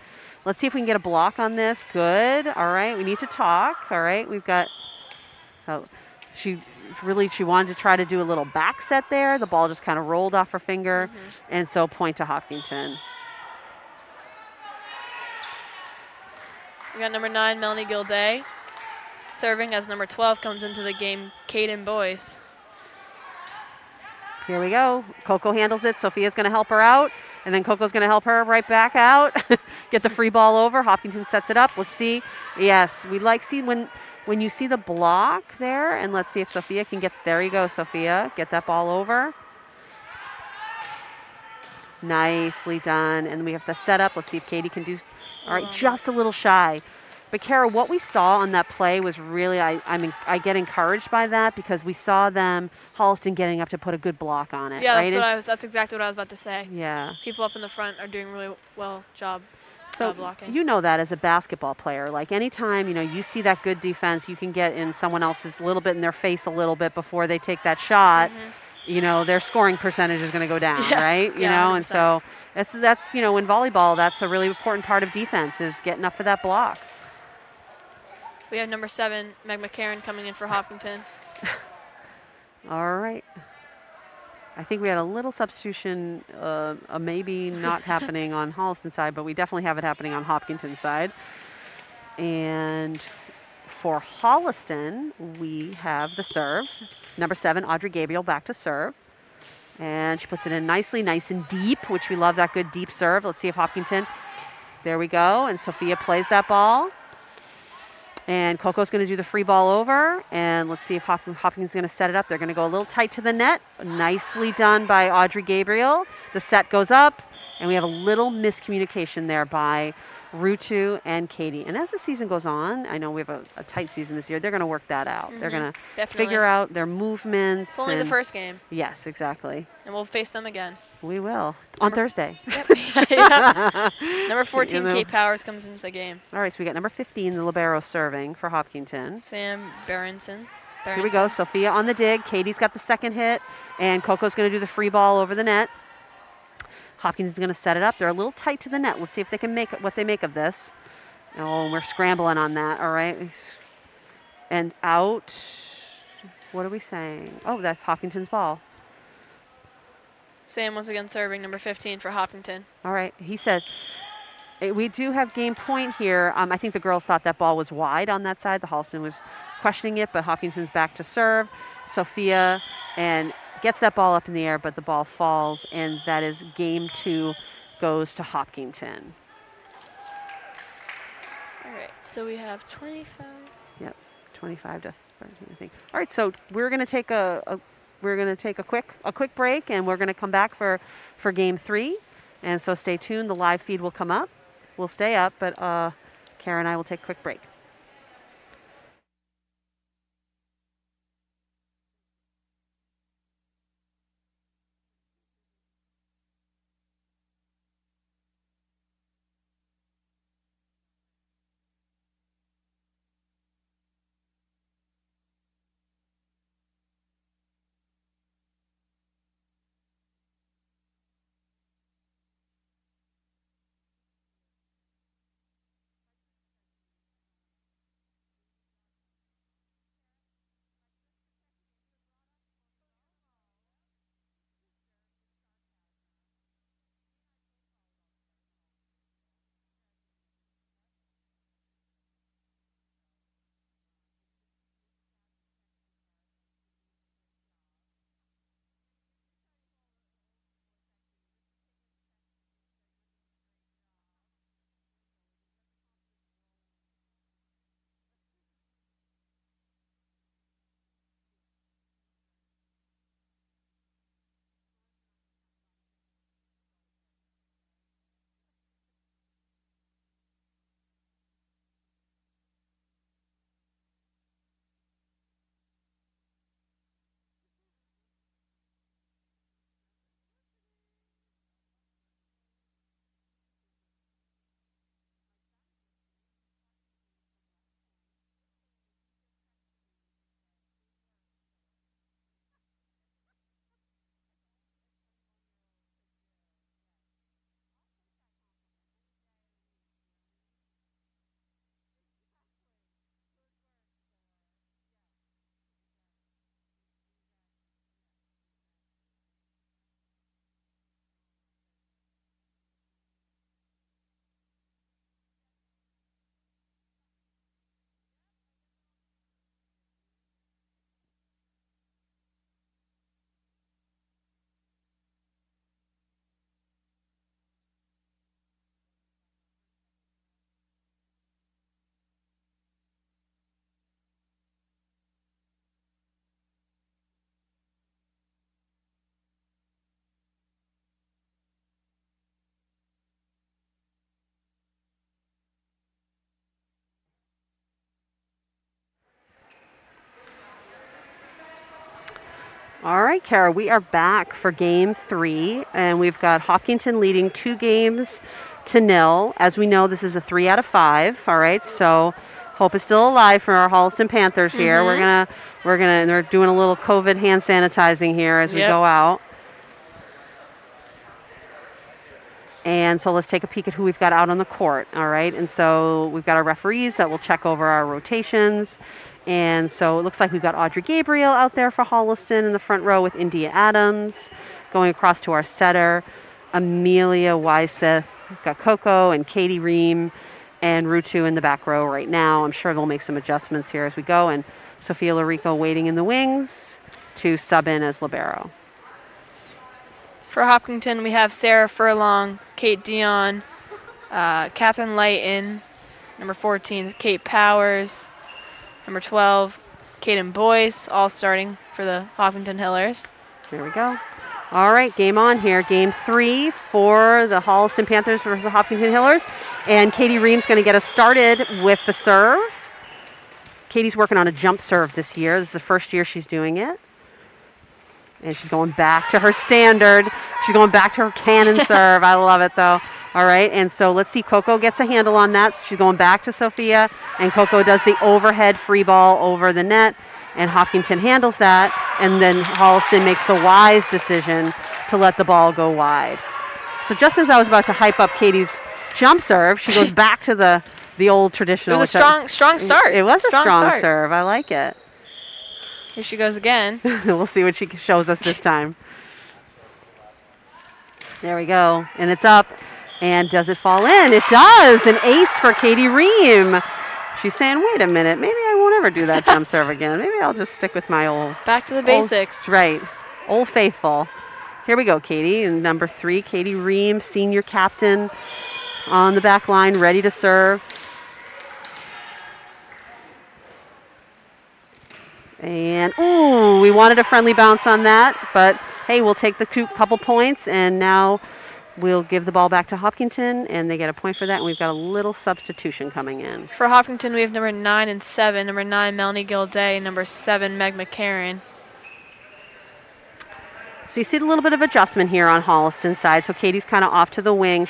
Let's see if we can get a block on this. Good. All right, we need to talk. All right, we've got, she wanted to try to do a little back set there. The ball just kind of rolled off her finger. And so point to Hopkinton. We got number 9, Melanie Gilday, serving as number 12 comes into the game, Kaden Boyce. Here we go. Coco handles it. Sophia's going to help her out, and then Coco's going to help her right back out. Get the free ball over. Hopkinton sets it up. Let's see. Yes, we like see when you see the block there, and let's see if Sophia can get. There you go, Sophia. Get that ball over. Nicely done. And we have the setup. Let's see if Katie can do. All right, Almost. just a little shy. But Kara, what we saw on that play was really, I get encouraged by that because we saw them, Holliston getting up to put a good block on it. Yeah, right? That's exactly what I was about to say. Yeah. People up in the front are doing really well So blocking. you know that as a basketball player, like anytime you see that good defense, you can get in someone else's little bit in their face a little bit before they take that shot. Their scoring percentage is going to go down, right? Yeah, and so that's in volleyball, that's a really important part of defense is getting up for that block. We have number 7, Meg McCarron, coming in for Hopkinton. All right. I think we had a little substitution, maybe not happening on Holliston side, but we definitely have it happening on Hopkinton side. And for Holliston, we have the serve. Number 7, Audrey Gabriel, back to serve. And she puts it in nicely, nice and deep, which we love that good deep serve. Let's see if Hopkinton, there we go. And Sophia plays that ball. And Coco's going to do the free ball over. And let's see if Hopkins going to set it up. They're going to go a little tight to the net. Nicely done by Audrey Gabriel. The set goes up. And we have a little miscommunication there by Rutu and Katie. And as the season goes on, I know we have a tight season this year. They're going to work that out. They're going to figure out their movements. It's only the first game. Yes, exactly. And we'll face them again. We will. On Thursday. Yep. Number 14, Kate Powers, comes into the game. All right, so we got number 15, the libero, serving for Hopkinton. Sam Berenson. Here we go. Sophia on the dig. Katie's got the second hit. And Coco's going to do the free ball over the net. Hopkins is going to set it up. They're a little tight to the net. Let's see if they can make what they make of this. Oh, we're scrambling on that. All right. And out. What are we saying? Oh, that's Hopkinton's ball. Sam once again serving, number 15 for Hopkinton. All right. He says, we do have game point here. I think the girls thought that ball was wide on that side. The Holliston was questioning it, but Hopkinton's back to serve. Sophia and gets that ball up in the air, but the ball falls, and that is game 2 goes to Hopkinton. All right, so we have 25. Yep, 25 to 13, I think. All right, so we're going to take a quick break, and we're going to come back for game 3. And so stay tuned. The live feed will come up. We'll stay up, but Kara and I will take a quick break. All right, Kara, we are back for game 3, and we've got Hopkinton leading 2-0. As we know, this is a 3 out of 5. All right, so hope is still alive for our Holliston Panthers here. Mm-hmm. And they're doing a little COVID hand sanitizing here as we go out. And so let's take a peek at who we've got out on the court. All right, and so we've got our referees that will check over our rotations. And so it looks like we've got Audrey Gabriel out there for Holliston in the front row with India Adams. Going across to our setter, Amelia Wyseth. We've got Coco and Katie Ream and Rutu in the back row right now. I'm sure they'll make some adjustments here as we go. And Sophia Larico waiting in the wings to sub in as libero. For Hopkinton, we have Sarah Furlong, Kate Dion, Catherine Lighton, number 14, Kate Powers, number 12, Kaden Boyce, all starting for the Hopkinton Hillers. There we go. All right, game on here. Game 3 for the Holliston Panthers versus the Hopkinton Hillers. And Katie Ream's going to get us started with the serve. Katie's working on a jump serve this year. This is the first year she's doing it. And she's going back to her standard. She's going back to her cannon serve. I love it, though. All right, and so let's see. Coco gets a handle on that. She's going back to Sophia, and Coco does the overhead free ball over the net, and Hopkinton handles that, and then Holliston makes the wise decision to let the ball go wide. So just as I was about to hype up Katie's jump serve, she goes back to the old traditional. It was a strong start. It was a strong serve. I like it. Here she goes again. We'll see what she shows us this time. There we go. And it's up. And does it fall in? It does. An ace for Katie Ream. She's saying, wait a minute. Maybe I won't ever do that jump serve again. Maybe I'll just stick with my old. Back to the basics. Right. Old faithful. Here we go, Katie. And number 3, Katie Ream, senior captain on the back line, ready to serve. And, ooh, we wanted a friendly bounce on that, but hey, we'll take the couple points, and now we'll give the ball back to Hopkinton, and they get a point for that, and we've got a little substitution coming in. For Hopkinton, we have number 9 and 7. Number 9, Melanie Gilday. Number 7, Meg McCarran. So you see a little bit of adjustment here on Holliston's side. So Katie's kind of off to the wing.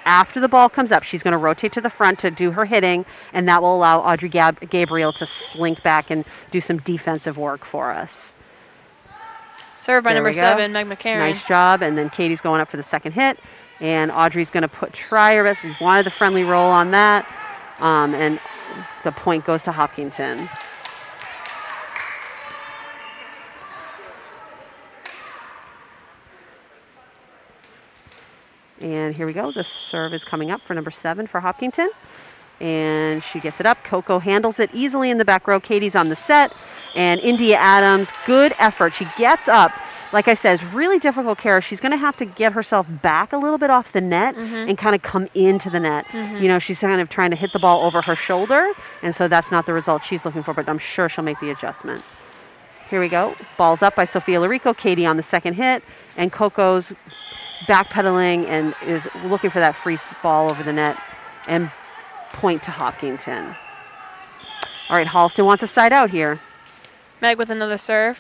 After the ball comes up, she's going to rotate to the front to do her hitting, and that will allow Audrey Gabriel to slink back and do some defensive work for us. Served by number 7, Meg McCarran. Nice job. And then Katie's going up for the second hit, and Audrey's going to try her best. We wanted the friendly roll on that, and the point goes to Hopkinton. And here we go. The serve is coming up for number 7 for Hopkinton. And she gets it up. Coco handles it easily in the back row. Katie's on the set. And India Adams, good effort. She gets up. Like I said, it's really difficult, Kara. She's going to have to get herself back a little bit off the net and kind of come into the net. You know, she's kind of trying to hit the ball over her shoulder. And so that's not the result she's looking for, but I'm sure she'll make the adjustment. Here we go. Ball's up by Sophia Larico. Katie on the second hit. And Coco's backpedaling and is looking for that free ball over the net and point to Hopkinton. All right, Holliston wants a side out here. Meg with another serve.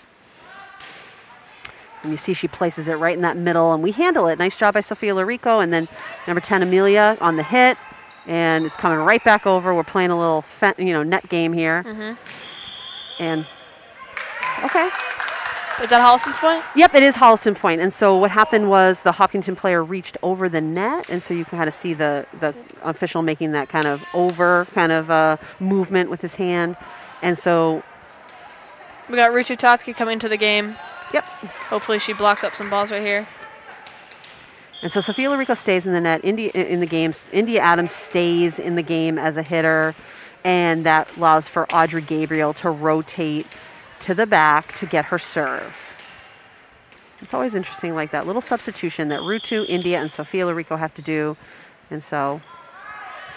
And you see she places it right in that middle, and we handle it. Nice job by Sophia Larico, and then number 10, Amelia, on the hit, and it's coming right back over. We're playing a little net game here. And, okay. Is that Holliston's point? Yep, it is Holliston point. And so what happened was the Hopkinton player reached over the net, and so you can kind of see the official making that kind of movement with his hand. And so we got Rutu Tatski coming to the game. Yep. Hopefully she blocks up some balls right here. And so Sophia Larico stays in the net. India Adams stays in the game as a hitter, and that allows for Audrey Gabriel to rotate to the back to get her serve. It's always interesting, like that little substitution that Rutu, India, and Sophia Larico have to do. And so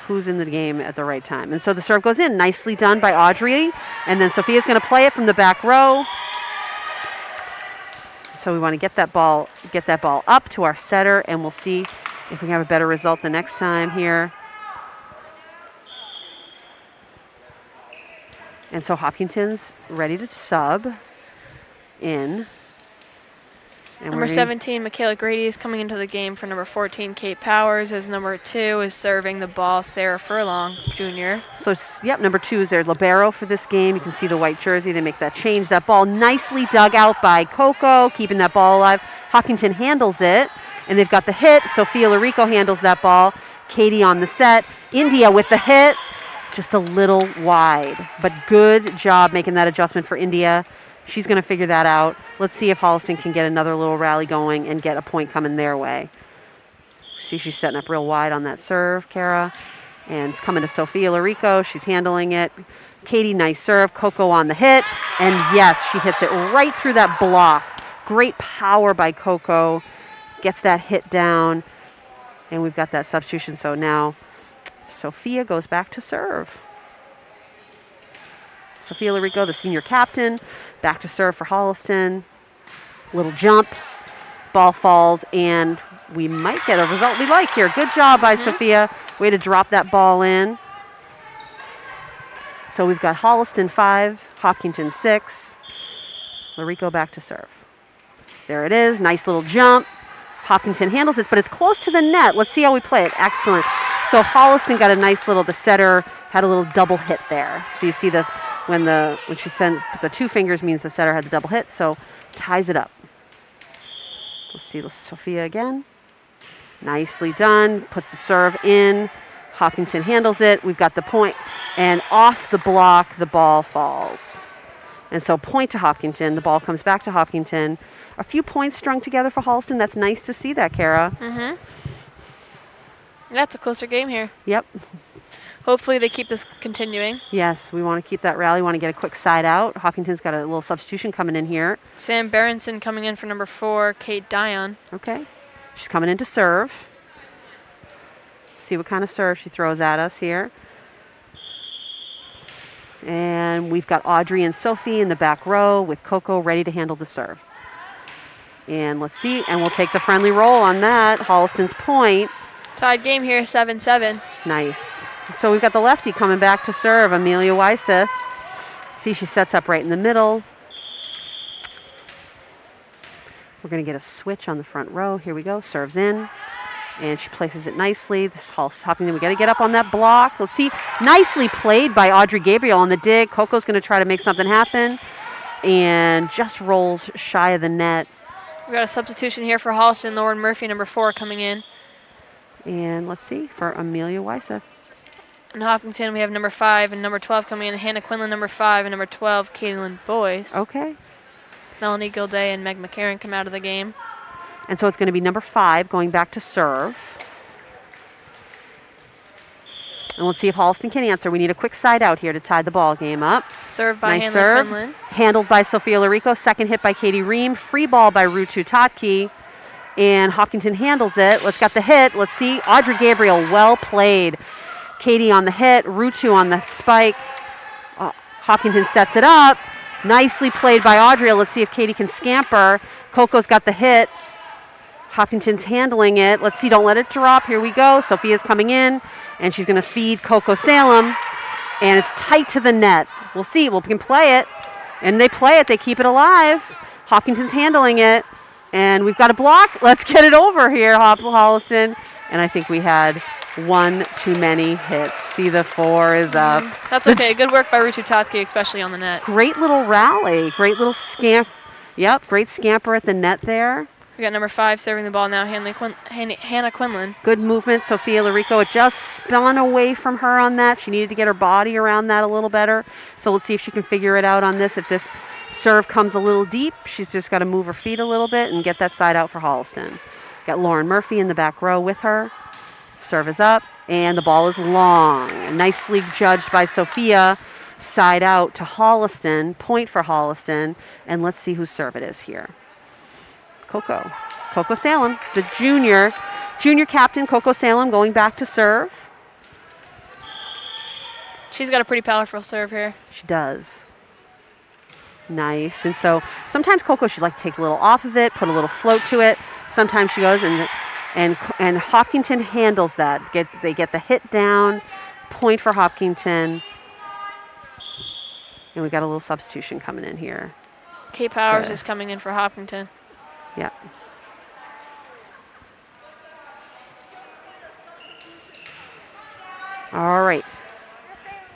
who's in the game at the right time? And so the serve goes in. Nicely done by Audrey. And then Sophia's going to play it from the back row. So we want to get that ball up to our setter, and we'll see if we can have a better result the next time here. And so Hopkinton's ready to sub in. And Number 17, Michaela Grady is coming into the game for number 14, Kate Powers, as number 2 is serving the ball, Sarah Furlong, junior. So, yep, number 2 is their libero for this game. You can see the white jersey. They make that change. That ball nicely dug out by Coco, keeping that ball alive. Hopkinton handles it, and they've got the hit. Sophia Larico handles that ball. Katie on the set. India with the hit. Just a little wide, but good job making that adjustment for India. She's going to figure that out. Let's see if Holliston can get another little rally going and get a point coming their way. See, she's setting up real wide on that serve, Kara. And it's coming to Sophia Larico. She's handling it. Katie, nice serve. Coco on the hit. And yes, she hits it right through that block. Great power by Coco. Gets that hit down. And we've got that substitution. So now Sophia goes back to serve. Sophia Larico, the senior captain, back to serve for Holliston. Little jump, ball falls, and we might get a result we like here. Good job by Sophia. Way to drop that ball in. So we've got Holliston 5, Hopkinton 6. Larico back to serve. There it is. Nice little jump. Hopkinton handles it, but it's close to the net. Let's see how we play it. Excellent. So Holliston got a nice little, the setter had a little double hit there. So you see this. When she sent the 2 fingers means the setter had the double hit, so ties it up. Let's see Sophia again. Nicely done. Puts the serve in. Hopkinton handles it. We've got the point. And off the block, the ball falls. And so point to Hopkinton. The ball comes back to Hopkinton. A few points strung together for Holliston. That's nice to see that, Kara. Mm-hmm. That's a closer game here. Yep. Hopefully they keep this continuing. Yes, we want to keep that rally. We want to get a quick side out. Hopkinton's got a little substitution coming in here. Sam Berenson coming in for number 4, Kate Dion. Okay. She's coming in to serve. See what kind of serve she throws at us here. And we've got Audrey and Sophie in the back row with Coco ready to handle the serve. And let's see. And we'll take the friendly roll on that. Holliston's point. Tied game here, 7-7. Nice. So we've got the lefty coming back to serve, Amelia Wyseth. See, she sets up right in the middle. We're going to get a switch on the front row. Here we go. Serves in. And she places it nicely. This Hopkinton, we got to get up on that block. Let's see. Nicely played by Audrey Gabriel on the dig. Coco's going to try to make something happen. And just rolls shy of the net. We got a substitution here for Holliston. Lauren Murphy, number 4, coming in. And let's see, for Amelia Wyseth. In Hopkinton, we have number 5 and number 12 coming in. Hannah Quinlan, number 5, and number 12, Caitlin Boyce. Okay. Melanie Gilday and Meg McCarran come out of the game. And so it's going to be number 5 going back to serve. And let's see if Holliston can answer. We need a quick side out here to tie the ball game up. Served by nice Hannah serve. Quinlan. Handled by Sophia Larico. Second hit by Katie Ream. Free ball by Rutu Tatke. And Hopkinton handles it. Let's get the hit. Let's see. Audrey Gabriel, well played. Katie on the hit. Rutu on the spike. Hopkinton sets it up. Nicely played by Audrey. Let's see if Katie can scamper. Coco's got the hit. Hopkinton's handling it. Let's see. Don't let it drop. Here we go. Sophia's coming in. And she's going to feed Coco Salem. And it's tight to the net. We'll see. We can play it. And they play it. They keep it alive. Hopkinton's handling it. And we've got a block. Let's get it over here, Holliston. And I think we had one too many hits. See, the 4 is up. That's okay. Good work by Rutu Tatke, especially on the net. Great little rally. Great little scamp. Yep, great scamper at the net there. We got number 5 serving the ball now, Hannah Quinlan. Good movement, Sophia Larico. It just spun away from her on that. She needed to get her body around that a little better. So let's see if she can figure it out on this. If this serve comes a little deep, she's just got to move her feet a little bit and get that side out for Holliston. Got Lauren Murphy in the back row with her. Serve is up, and the ball is long. Nicely judged by Sophia. Side out to Holliston. Point for Holliston. And let's see whose serve it is here. Coco Salem, the junior captain, Coco Salem, going back to serve. She's got a pretty powerful serve here. She does. Nice. And so sometimes Coco, she'd like to take a little off of it, put a little float to it. Sometimes she goes and Hopkinton handles that. They get the hit down. Point for Hopkinton. And we got a little substitution coming in here. Kate Powers is coming in for Hopkinton. Yeah. All right.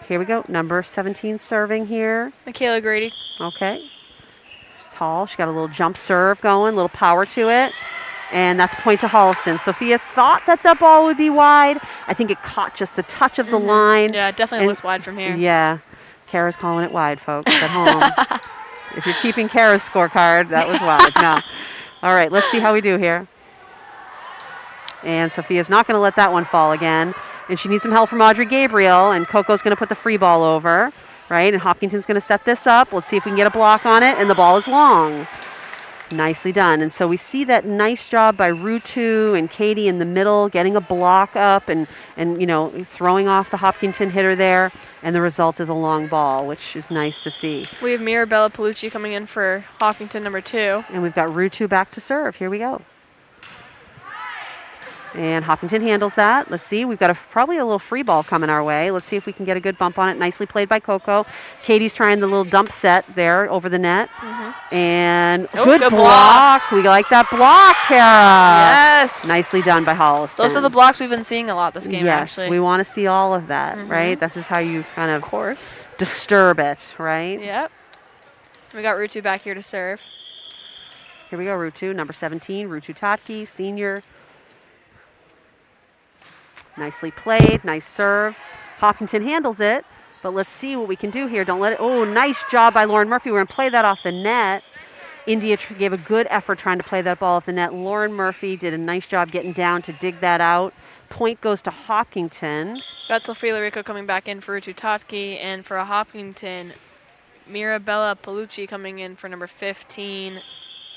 Here we go. Number 17 serving here. Michaela Grady. Okay. She's tall. She got a little jump serve going, a little power to it. And that's point to Holliston. Sophia thought that the ball would be wide. I think it caught just the touch of the line. Yeah, it definitely looks wide from here. Yeah. Kara's calling it wide, folks, at home. If you're keeping Kara's scorecard, that was wide. No. All right, let's see how we do here. And Sophia's not going to let that one fall again. And she needs some help from Audrey Gabriel. And Coco's going to put the free ball over, right? And Hopkinton's going to set this up. Let's see if we can get a block on it. And the ball is long. Nicely done. And so we see that nice job by Rutu and Katie in the middle, getting a block up and throwing off the Hopkinton hitter there. And the result is a long ball, which is nice to see. We have Mirabella Palucci coming in for Hopkinton, number 2. And we've got Rutu back to serve. Here we go. And Hopkinton handles that. Let's see. We've got probably a little free ball coming our way. Let's see if we can get a good bump on it. Nicely played by Coco. Katie's trying the little dump set there over the net. And good block. We like that block, Kara. Yes. Nicely done by Holliston. Those are the blocks we've been seeing a lot this game, yes, actually. We want to see all of that, right? This is how you kind of course. Disturb it, right? Yep. We got Rutu back here to serve. Here we go, Rutu, number 17, Rutu Totke, senior. Nicely played, nice serve. Hopkinton handles it, but let's see what we can do here. Don't let it, oh, nice job by Lauren Murphy. We're going to play that off the net. India gave a good effort trying to play that ball off the net. Lauren Murphy did a nice job getting down to dig that out. Point goes to Hopkinton. Got Sophia Rico coming back in for Rutu Totke, and for a Hopkinton, Mirabella Palucci coming in for number 15,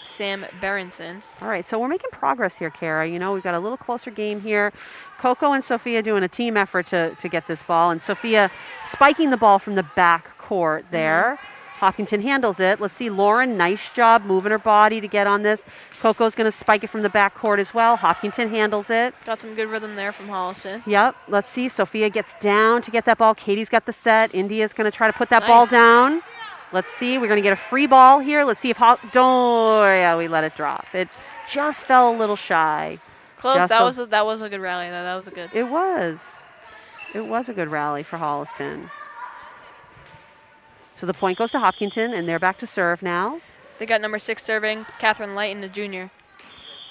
Sam Berenson. All right, so we're making progress here, Kara. You know, we've got a little closer game here. Coco and Sophia doing a team effort to get this ball, and Sophia spiking the ball from the back court there. Hopkinton handles it. Let's see, Lauren, nice job moving her body to get on this. Coco's going to spike it from the back court as well. Hopkinton handles it. Got some good rhythm there from Holliston. Yep, let's see. Sophia gets down to get that ball. Katie's got the set. India's going to try to put that ball down. Let's see. We're going to get a free ball here. Let's see if yeah, we let it drop. It just fell a little shy. Close. That was a good rally. That was a good. It was. It was a good rally for Holliston. So the point goes to Hopkinton, and they're back to serve now. They got number 6 serving, Catherine Lighton, a junior.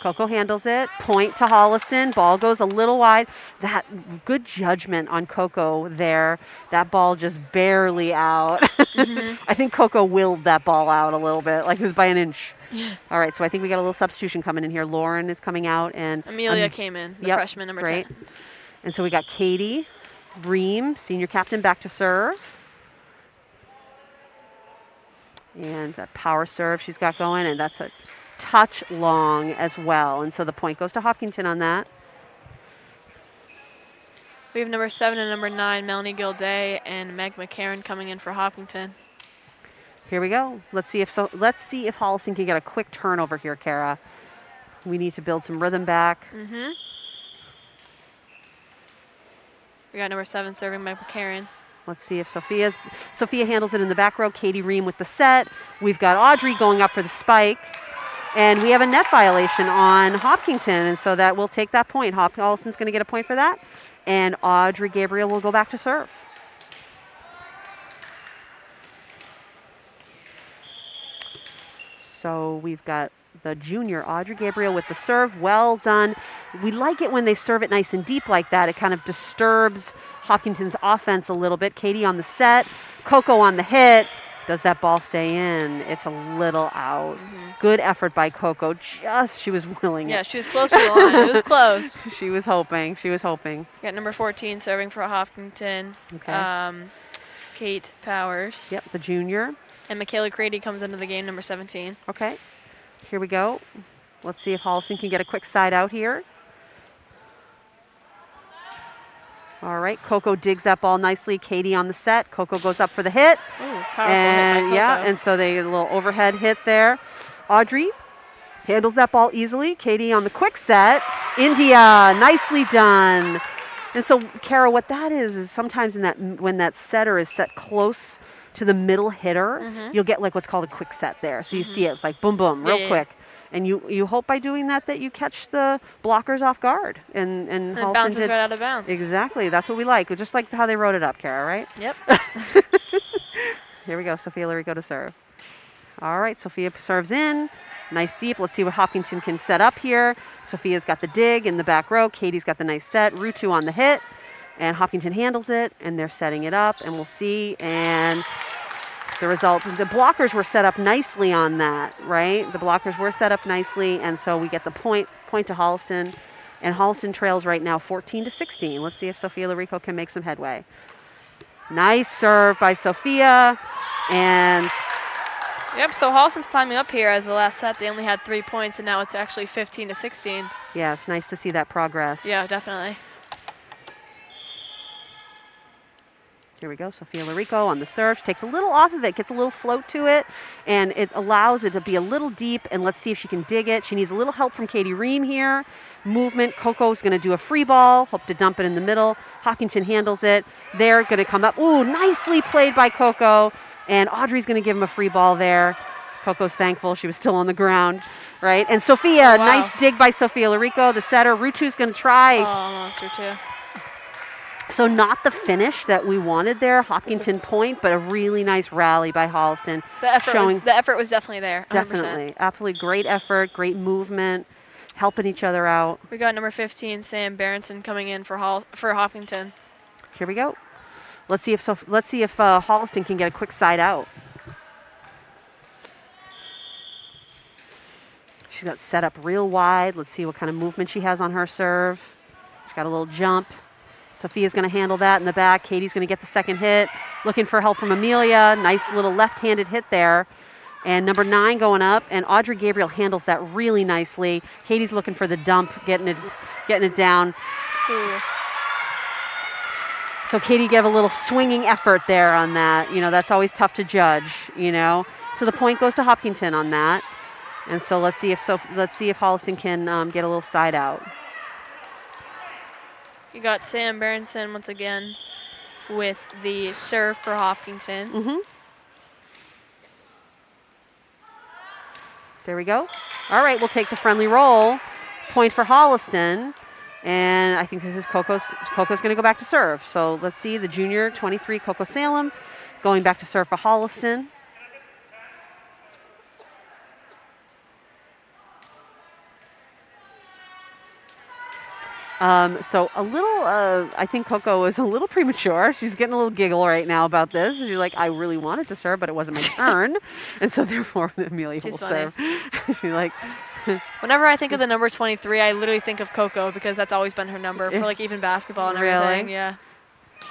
Coco handles it. Point to Holliston. Ball goes a little wide. That good judgment on Coco there. That ball just barely out. I think Coco willed that ball out a little bit, like it was by an inch. Yeah. All right, so I think we got a little substitution coming in here. Lauren is coming out, and Amelia came in, the freshman, number 10. And so we got Katie Ream, senior captain, back to serve. And that power serve she's got going, and that's a touch long as well. And so the point goes to Hopkinton on that. We have number 7 and number 9, Melanie Gilday and Meg McCarran coming in for Hopkinton. Here we go. Let's see if Holliston can get a quick turnover here, Kara. We need to build some rhythm back. We got number 7 serving Meg McCarran. Let's see if Sophia handles it in the back row. Katie Ream with the set. We've got Audrey going up for the spike. And we have a net violation on Hopkinton, and so that will take that point. Holliston's going to get a point for that. And Audrey Gabriel will go back to serve. So we've got the junior Audrey Gabriel with the serve. Well done. We like it when they serve it nice and deep like that. It kind of disturbs Hopkinton's offense a little bit. Katie on the set. Coco on the hit. Does that ball stay in? It's a little out. Good effort by Coco. She was willing it. Yeah, she was close to the line. It was close. She was hoping. Got number 14 serving for Hopkinton. Okay. Kate Powers. Yep, the junior. And Michaela Grady comes into the game, number 17. Okay. Here we go. Let's see if Holliston can get a quick side out here. All right, Coco digs that ball nicely. Katie on the set. Coco goes up for the hit. Ooh, powerful hit by Coco. Yeah, and so they get a little overhead hit there. Audrey handles that ball easily. Katie on the quick set. India, nicely done. And so, Kara, what that is sometimes when that setter is set close to the middle hitter, you'll get like what's called a quick set there. So you see it, it's like boom, boom, real quick. And you hope by doing that you catch the blockers off guard. And it bounces right out of bounds. Exactly. That's what we like. Just like how they wrote it up, Kara, right? Yep. Here we go. Sophia Larico to serve. All right. Sophia serves in. Nice deep. Let's see what Hopkinton can set up here. Sophia's got the dig in the back row. Katie's got the nice set. Rutu on the hit. And Hopkinton handles it. And they're setting it up. And we'll see. And the result, the blockers were set up nicely on that, right? The blockers were set up nicely. And so we get the point to Holliston. And Holliston trails right now 14-16. Let's see if Sophia Larico can make some headway. Nice serve by Sophia. And yep, so Holliston's climbing up here. As the last set, they only had 3 points, and now it's actually 15-16. Yeah, it's nice to see that progress. Yeah, definitely. Here we go, Sophia Larico on the serve. She takes a little off of it, gets a little float to it, and it allows it to be a little deep, and let's see if she can dig it. She needs a little help from Katie Ream here. Movement, Coco's going to do a free ball, hope to dump it in the middle. Hopkinton handles it. They're going to come up. Ooh, nicely played by Coco, and Audrey's going to give him a free ball there. Coco's thankful she was still on the ground, right? And Sophia, nice dig by Sophia Larico, the setter. Rutu's going to try. Oh, almost Rutu. So not the finish that we wanted there, Hopkinton point, but a really nice rally by Holliston. The effort was definitely there. 100%. Definitely. Absolutely great effort, great movement, helping each other out. We got number 15, Sam Berenson, coming in for Hopkinton. Here we go. Let's see if Holliston can get a quick side out. She's got set up real wide. Let's see what kind of movement she has on her serve. She's got a little jump. Sophia's going to handle that in the back. Katie's going to get the second hit. Looking for help from Amelia. Nice little left-handed hit there. And number 9 going up. And Audrey Gabriel handles that really nicely. Katie's looking for the dump, getting it down. Ooh. So Katie gave a little swinging effort there on that. You know, that's always tough to judge, you know. So the point goes to Hopkinton on that. And so let's see if Holliston can get a little side out. You got Sam Berenson once again with the serve for Hopkinton. There we go. All right, we'll take the friendly roll. Point for Holliston. And I think this is Coco's going to go back to serve. So let's see, the junior 23, Coco Salem, going back to serve for Holliston. So a little, I think Coco is a little premature. She's getting a little giggle right now about this. She's like, I really wanted to serve, but it wasn't my turn. And so therefore, Amelia will serve. She's like... Whenever I think of the number 23, I literally think of Coco because that's always been her number for like even basketball and everything. Really? Yeah.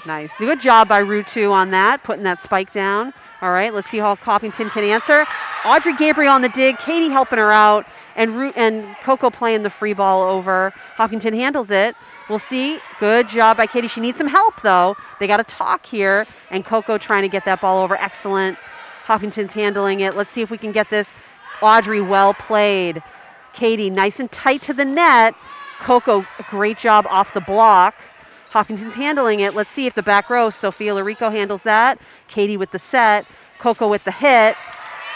Nice. Good job by Rutu on that, putting that spike down. All right, let's see how Hopkinton can answer. Audrey Gabriel on the dig, Katie helping her out, and Coco playing the free ball over. Hopkinton handles it. We'll see. Good job by Katie. She needs some help, though. They got to talk here, and Coco trying to get that ball over. Excellent. Hopkinton's handling it. Let's see if we can get this. Audrey, well played. Katie, nice and tight to the net. Coco, a great job off the block. Hopkinton's handling it. Let's see if the back row, Sophia Larico handles that. Katie with the set. Coco with the hit.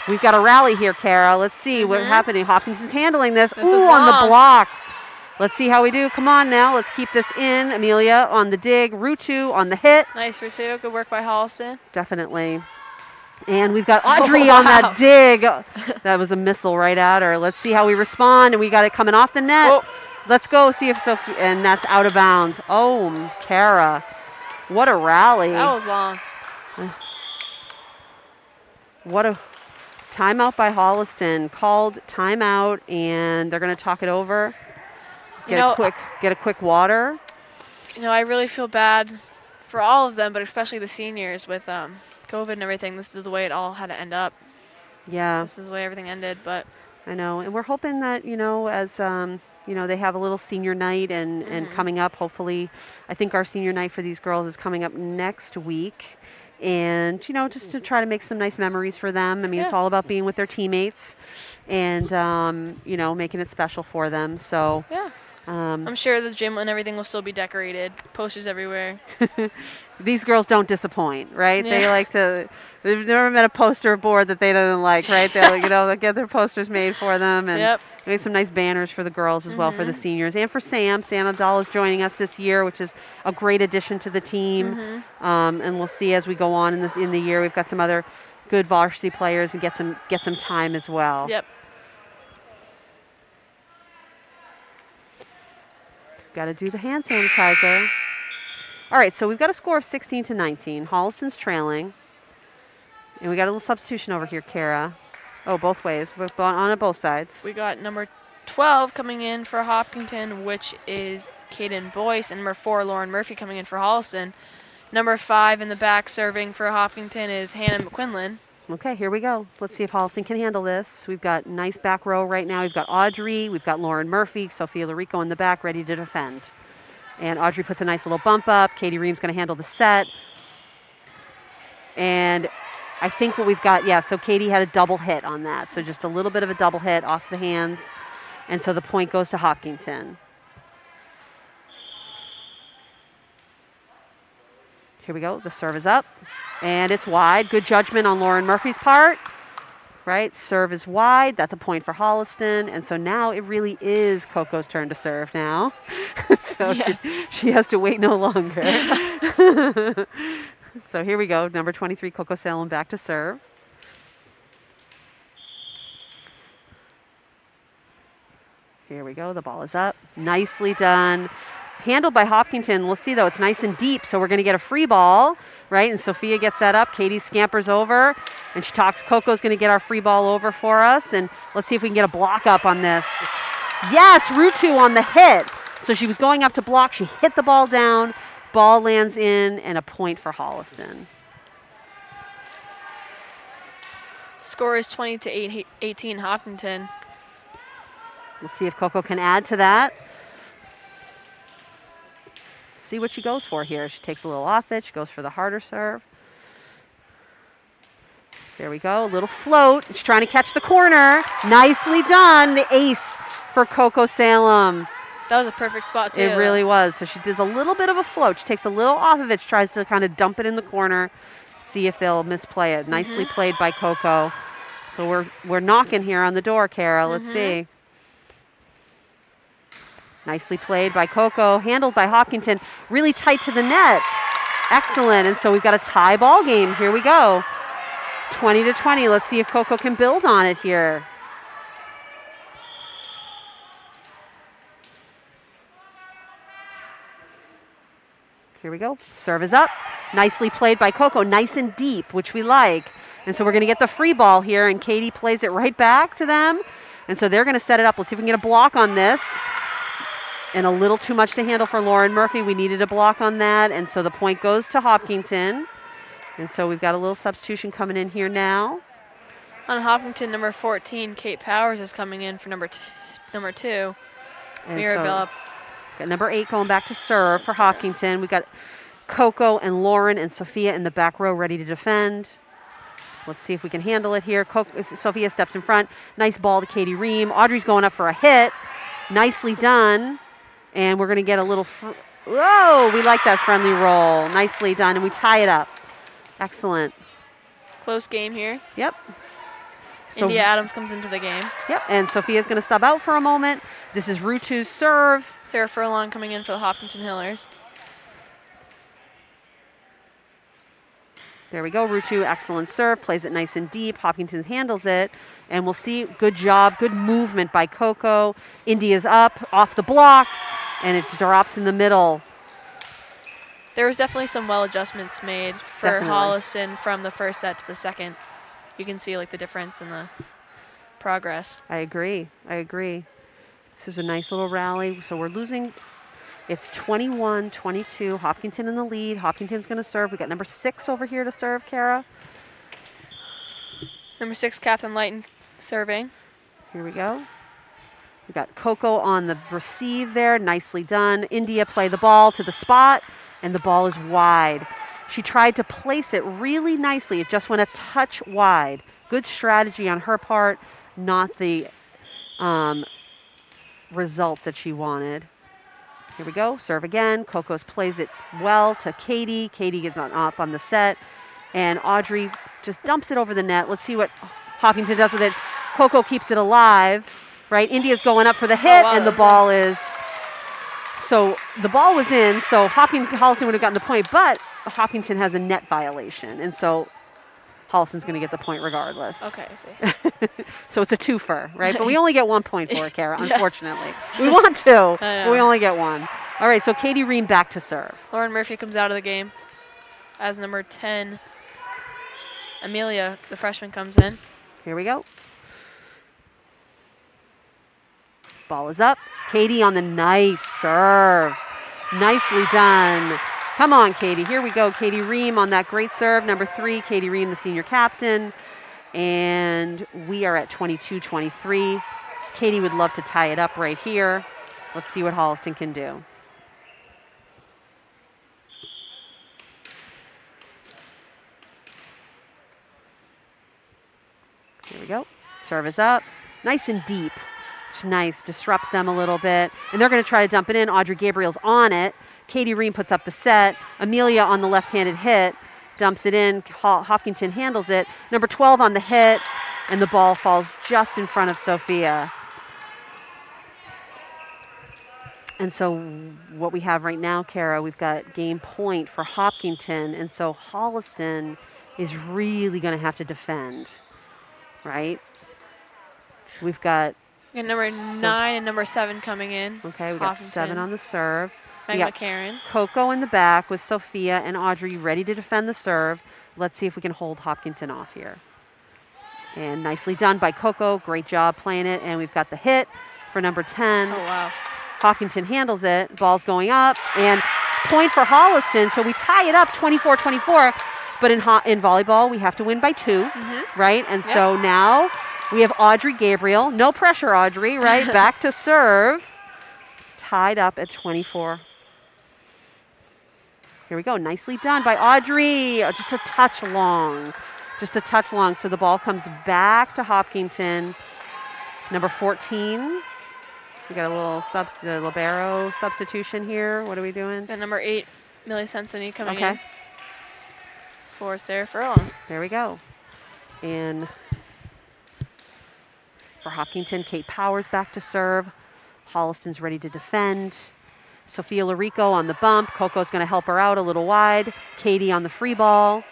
We've got a rally here, Kara. Let's see what's happening. Hopkinton's handling this. Ooh, on the block. Let's see how we do. Come on now. Let's keep this in. Amelia on the dig. Rutu on the hit. Nice, Rutu. Good work by Holliston. Definitely. And we've got Audrey on that dig. That was a missile right at her. Let's see how we respond. And we got it coming off the net. Oh. Let's go see if Sophie, and that's out of bounds. Oh, Kara. What a rally. That was long. What a timeout by Holliston. Called timeout, and they're going to talk it over. Get a quick water. You know, I really feel bad for all of them, but especially the seniors with COVID and everything. This is the way it all had to end up. Yeah. This is the way everything ended, but. I know, and we're hoping that, you know, as... you know, they have a little senior night and coming up, hopefully, I think our senior night for these girls is coming up next week. And, you know, just to try to make some nice memories for them. I mean, it's all about being with their teammates and, you know, making it special for them. So, I'm sure the gym and everything will still be decorated. Posters everywhere. These girls don't disappoint, right? Yeah. They like to. They've never met a poster board that they don't like, right? They'll, they'll get their posters made for them, and Yep. made some nice banners for the girls as well, for the seniors, and for Sam. Sam Abdallah is joining us this year, which is a great addition to the team. And we'll see as we go on in the year. We've got some other good varsity players and get some time as well. Yep. Got to do the hand sanitizer. All right, so we've got a score of 16-19. Holliston's trailing. And we got a little substitution over here, Kara. Oh, both ways. We're on both sides. We got number 12 coming in for Hopkinton, which is Kaden Boyce, and number 4, Lauren Murphy, coming in for Holliston. Number 5 in the back serving for Hopkinton is Hannah McQuinlan. Okay, here we go. Let's see if Holliston can handle this. We've got nice back row right now. We've got Audrey, we've got Lauren Murphy, Sophia Larico in the back ready to defend. And Audrey puts a nice little bump up. Katie Ream's going to handle the set. And I think what we've got, so Katie had a double hit on that. So just a little bit of a double hit off the hands. And so the point goes to Hopkinton. Here we go. The serve is up. And it's wide. Good judgment on Lauren Murphy's part. Right? Serve is wide. That's a point for Holliston. And so now it really is Coco's turn to serve now. So she has to wait no longer. So here we go. Number 23, Coco Salem back to serve. Here we go. The ball is up. Nicely done. Handled by Hopkinton. We'll see, though. It's nice and deep, so we're going to get a free ball, right? And Sophia gets that up. Katie scampers over, and she talks. Coco's going to get our free ball over for us, and let's see if we can get a block up on this. Yes, Rutu on the hit. So she was going up to block. She hit the ball down. Ball lands in, and a point for Holliston. Score is 20-18 Hopkinton. Let's see if Coco can add to that. See what she goes for here. She takes a little off it. She goes for the harder serve. There we go. A little float. She's trying to catch the corner. Nicely done. The ace for Coco Salem. That was a perfect spot, too. It really was. So she does a little bit of a float. She takes a little off of it. She tries to kind of dump it in the corner. See if they'll misplay it. Nicely played by Coco. So we're knocking here on the door, Kara. Let's see. Nicely played by Coco, handled by Hopkinton, really tight to the net. Excellent, and so we've got a tie ball game. Here we go, 20-20. Let's see if Coco can build on it here. Here we go, serve is up. Nicely played by Coco, nice and deep, which we like. And so we're gonna get the free ball here, and Katie plays it right back to them. And so they're gonna set it up. Let's see if we can get a block on this. And a little too much to handle for Lauren Murphy. We needed a block on that, and so the point goes to Hopkinton. And so we've got a little substitution coming in here now. On Hopkinton, number 14, Kate Powers is coming in for number 2, Mirabella. Got number 8 going back to serve for Hopkinton. We've got Coco and Lauren and Sophia in the back row ready to defend. Let's see if we can handle it here. Sophia steps in front. Nice ball to Katie Ream. Audrey's going up for a hit. Nicely done. And we're going to get a little, whoa, we like that friendly roll. Nicely done, and we tie it up. Excellent. Close game here. Yep. So, India Adams comes into the game. Yep, and Sophia's going to sub out for a moment. This is Rutu's serve. Sarah Furlong coming in for the Hopkinton Hillers. There we go, Rutu, excellent serve, plays it nice and deep. Hopkinton handles it, and we'll see, good job, good movement by Coco. India's up, off the block, and it drops in the middle. There was definitely some well adjustments made for Holliston from the first set to the second. You can see like the difference in the progress. I agree. This is a nice little rally. So we're losing. It's 21-22. Hopkinton in the lead. Hopkinton's going to serve. We got number 6 over here to serve, Kara. Number 6, Catherine Lighton serving. Here we go. We got Coco on the receive there. Nicely done. India play the ball to the spot, and the ball is wide. She tried to place it really nicely. It just went a touch wide. Good strategy on her part, not the result that she wanted. Here we go. Serve again. Cocos plays it well to Katie. Katie gets up on the set. And Audrey just dumps it over the net. Let's see what Hopkinton does with it. Coco keeps it alive, right? India's going up for the hit, and the ball is... So the ball was in, so Holliston would have gotten the point, but Hopkinton has a net violation, and so Holliston's going to get the point regardless. Okay, I see. So it's a twofer, right? But we only get 1 point for it, Kara, unfortunately. We want to, but we only get one. All right, so Katie Ream back to serve. Lauren Murphy comes out of the game as number 10. Amelia, the freshman, comes in. Here we go. Ball is up. Katie on the nice serve. Nicely done. Come on, Katie. Here we go. Katie Ream on that great serve. Number 3, Katie Ream, the senior captain. And we are at 22-23. Katie would love to tie it up right here. Let's see what Holliston can do. Here we go. Serve is up. Nice and deep. It's nice. Disrupts them a little bit. And they're going to try to dump it in. Audrey Gabriel's on it. Katie Ream puts up the set. Amelia on the left-handed hit. Dumps it in. Hopkinton handles it. Number 12 on the hit. And the ball falls just in front of Sophia. And so what we have right now, Kara, we've got game point for Hopkinton. And so Holliston is really going to have to defend. Right? We've got number 9 and number 7 coming in. Okay, we've got 7 on the serve. Meg McCarran. Coco in the back with Sophia and Audrey ready to defend the serve. Let's see if we can hold Hopkinton off here. And nicely done by Coco. Great job playing it. And we've got the hit for number 10. Oh, wow. Hopkinton handles it. Ball's going up. And point for Holliston. So we tie it up 24-24. But in volleyball, we have to win by 2, right? And so now we have Audrey Gabriel. No pressure, Audrey, right? Back to serve. Tied up at 24. Here we go. Nicely done by Audrey. Just a touch long. Just a touch long. So the ball comes back to Hopkinton. Number 14. We got a little libero substitution here. What are we doing? Got number 8, Millie Sensini coming in. For Sarah Furlong. There we go. And for Hopkinton, Kate Powers back to serve. Holliston's ready to defend. Sophia Larico on the bump. Coco's going to help her out a little wide. Katie on the free ball.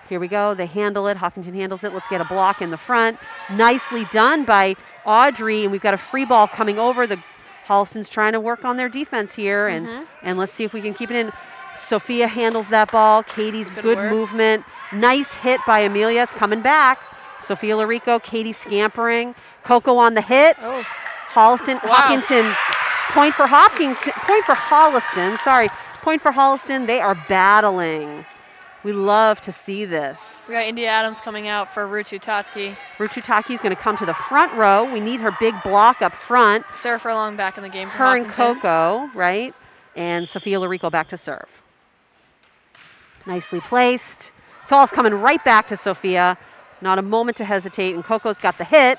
Here we go. They handle it. Hopkinton handles it. Let's get a block in the front. Nicely done by Audrey. And we've got a free ball coming over. The Holliston's trying to work on their defense here. And let's see if we can keep it in. Sophia handles that ball. Katie's good movement. Nice hit by Amelia. It's coming back. Sophia Larico, Katie scampering. Coco on the hit. Oh. Holliston, Hopkinton. Point for Hopkinton. Point for Holliston. Sorry. Point for Holliston. They are battling. We love to see this. We got India Adams coming out for Rutu Tatki. Rutu Tatki is going to come to the front row. We need her big block up front. Sarah Furlong back in the game for Her and Hopkinton. Coco, right? And Sophia Larico back to serve. Nicely placed. It's all coming right back to Sophia. Not a moment to hesitate. And Coco's got the hit.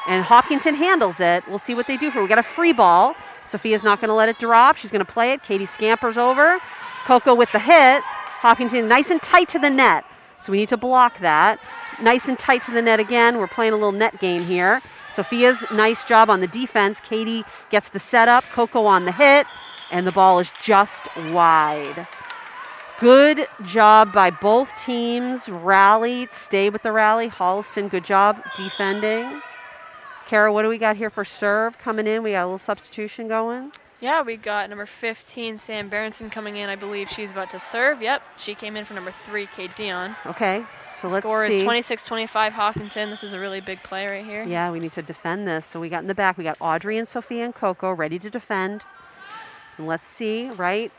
And Hopkinton handles it. We'll see what they do for it. We got a free ball. Sophia's not going to let it drop. She's going to play it. Katie scampers over. Coco with the hit. Hopkinton nice and tight to the net. So we need to block that. Nice and tight to the net again. We're playing a little net game here. Sophia's nice job on the defense. Katie gets the setup. Coco on the hit. And the ball is just wide. Good job by both teams. Rally, stay with the rally. Holliston, good job defending. Kara, what do we got here for serve coming in? We got a little substitution going. Yeah, we got number 15, Sam Berenson, coming in. I believe she's about to serve. Yep, she came in for number 3, Kate Dion. Okay, so let's Score see. is 26-25 Hopkinton. This is a really big play right here. Yeah, we need to defend this. So we got in the back, we got Audrey and Sophia and Coco ready to defend. And let's see, right?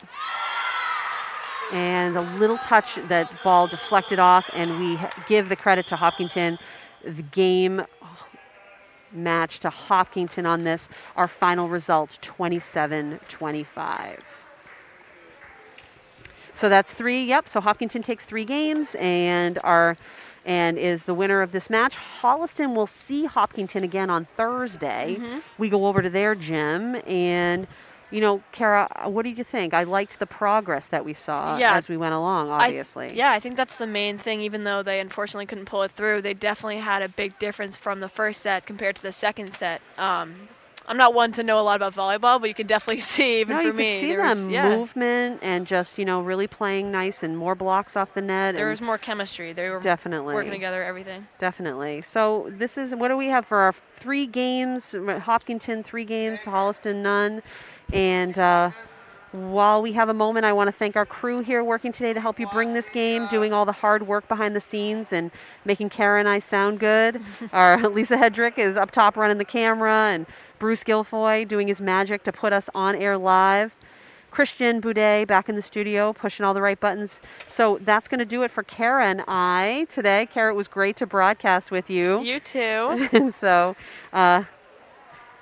And a little touch, that ball deflected off, and we give the credit to Hopkinton. The game match to Hopkinton on this. Our final result, 27-25. So that's 3. Yep, so Hopkinton takes 3 games and is the winner of this match. Holliston will see Hopkinton again on Thursday. We go over to their gym, and Kara, what did you think? I liked the progress that we saw Yeah, as we went along, obviously. yeah, I think that's the main thing. Even though they unfortunately couldn't pull it through, they definitely had a big difference from the first set compared to the second set. I'm not one to know a lot about volleyball, but you could definitely see, even No, for you me, could see there was, them yeah, movement and just, really playing nice and more blocks off the net. there And was more chemistry. They were definitely working together, everything. Definitely. So this is, what do we have for our 3 games? Hopkinton 3 games, Holliston none. And while we have a moment, I want to thank our crew here working today to help you bring this game, doing all the hard work behind the scenes and making Kara and I sound good. Our Lisa Hedrick is up top running the camera, and Bruce Guilfoy doing his magic to put us on air live. Christian Boudet back in the studio, pushing all the right buttons. So that's going to do it for Kara and I today. Kara, it was great to broadcast with you. You too. And so I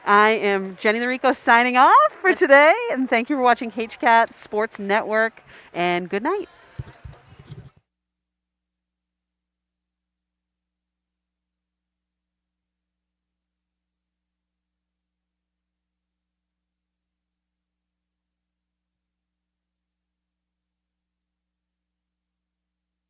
am Jenny Larico signing off for today. And thank you for watching HCAT Sports Network. And good night.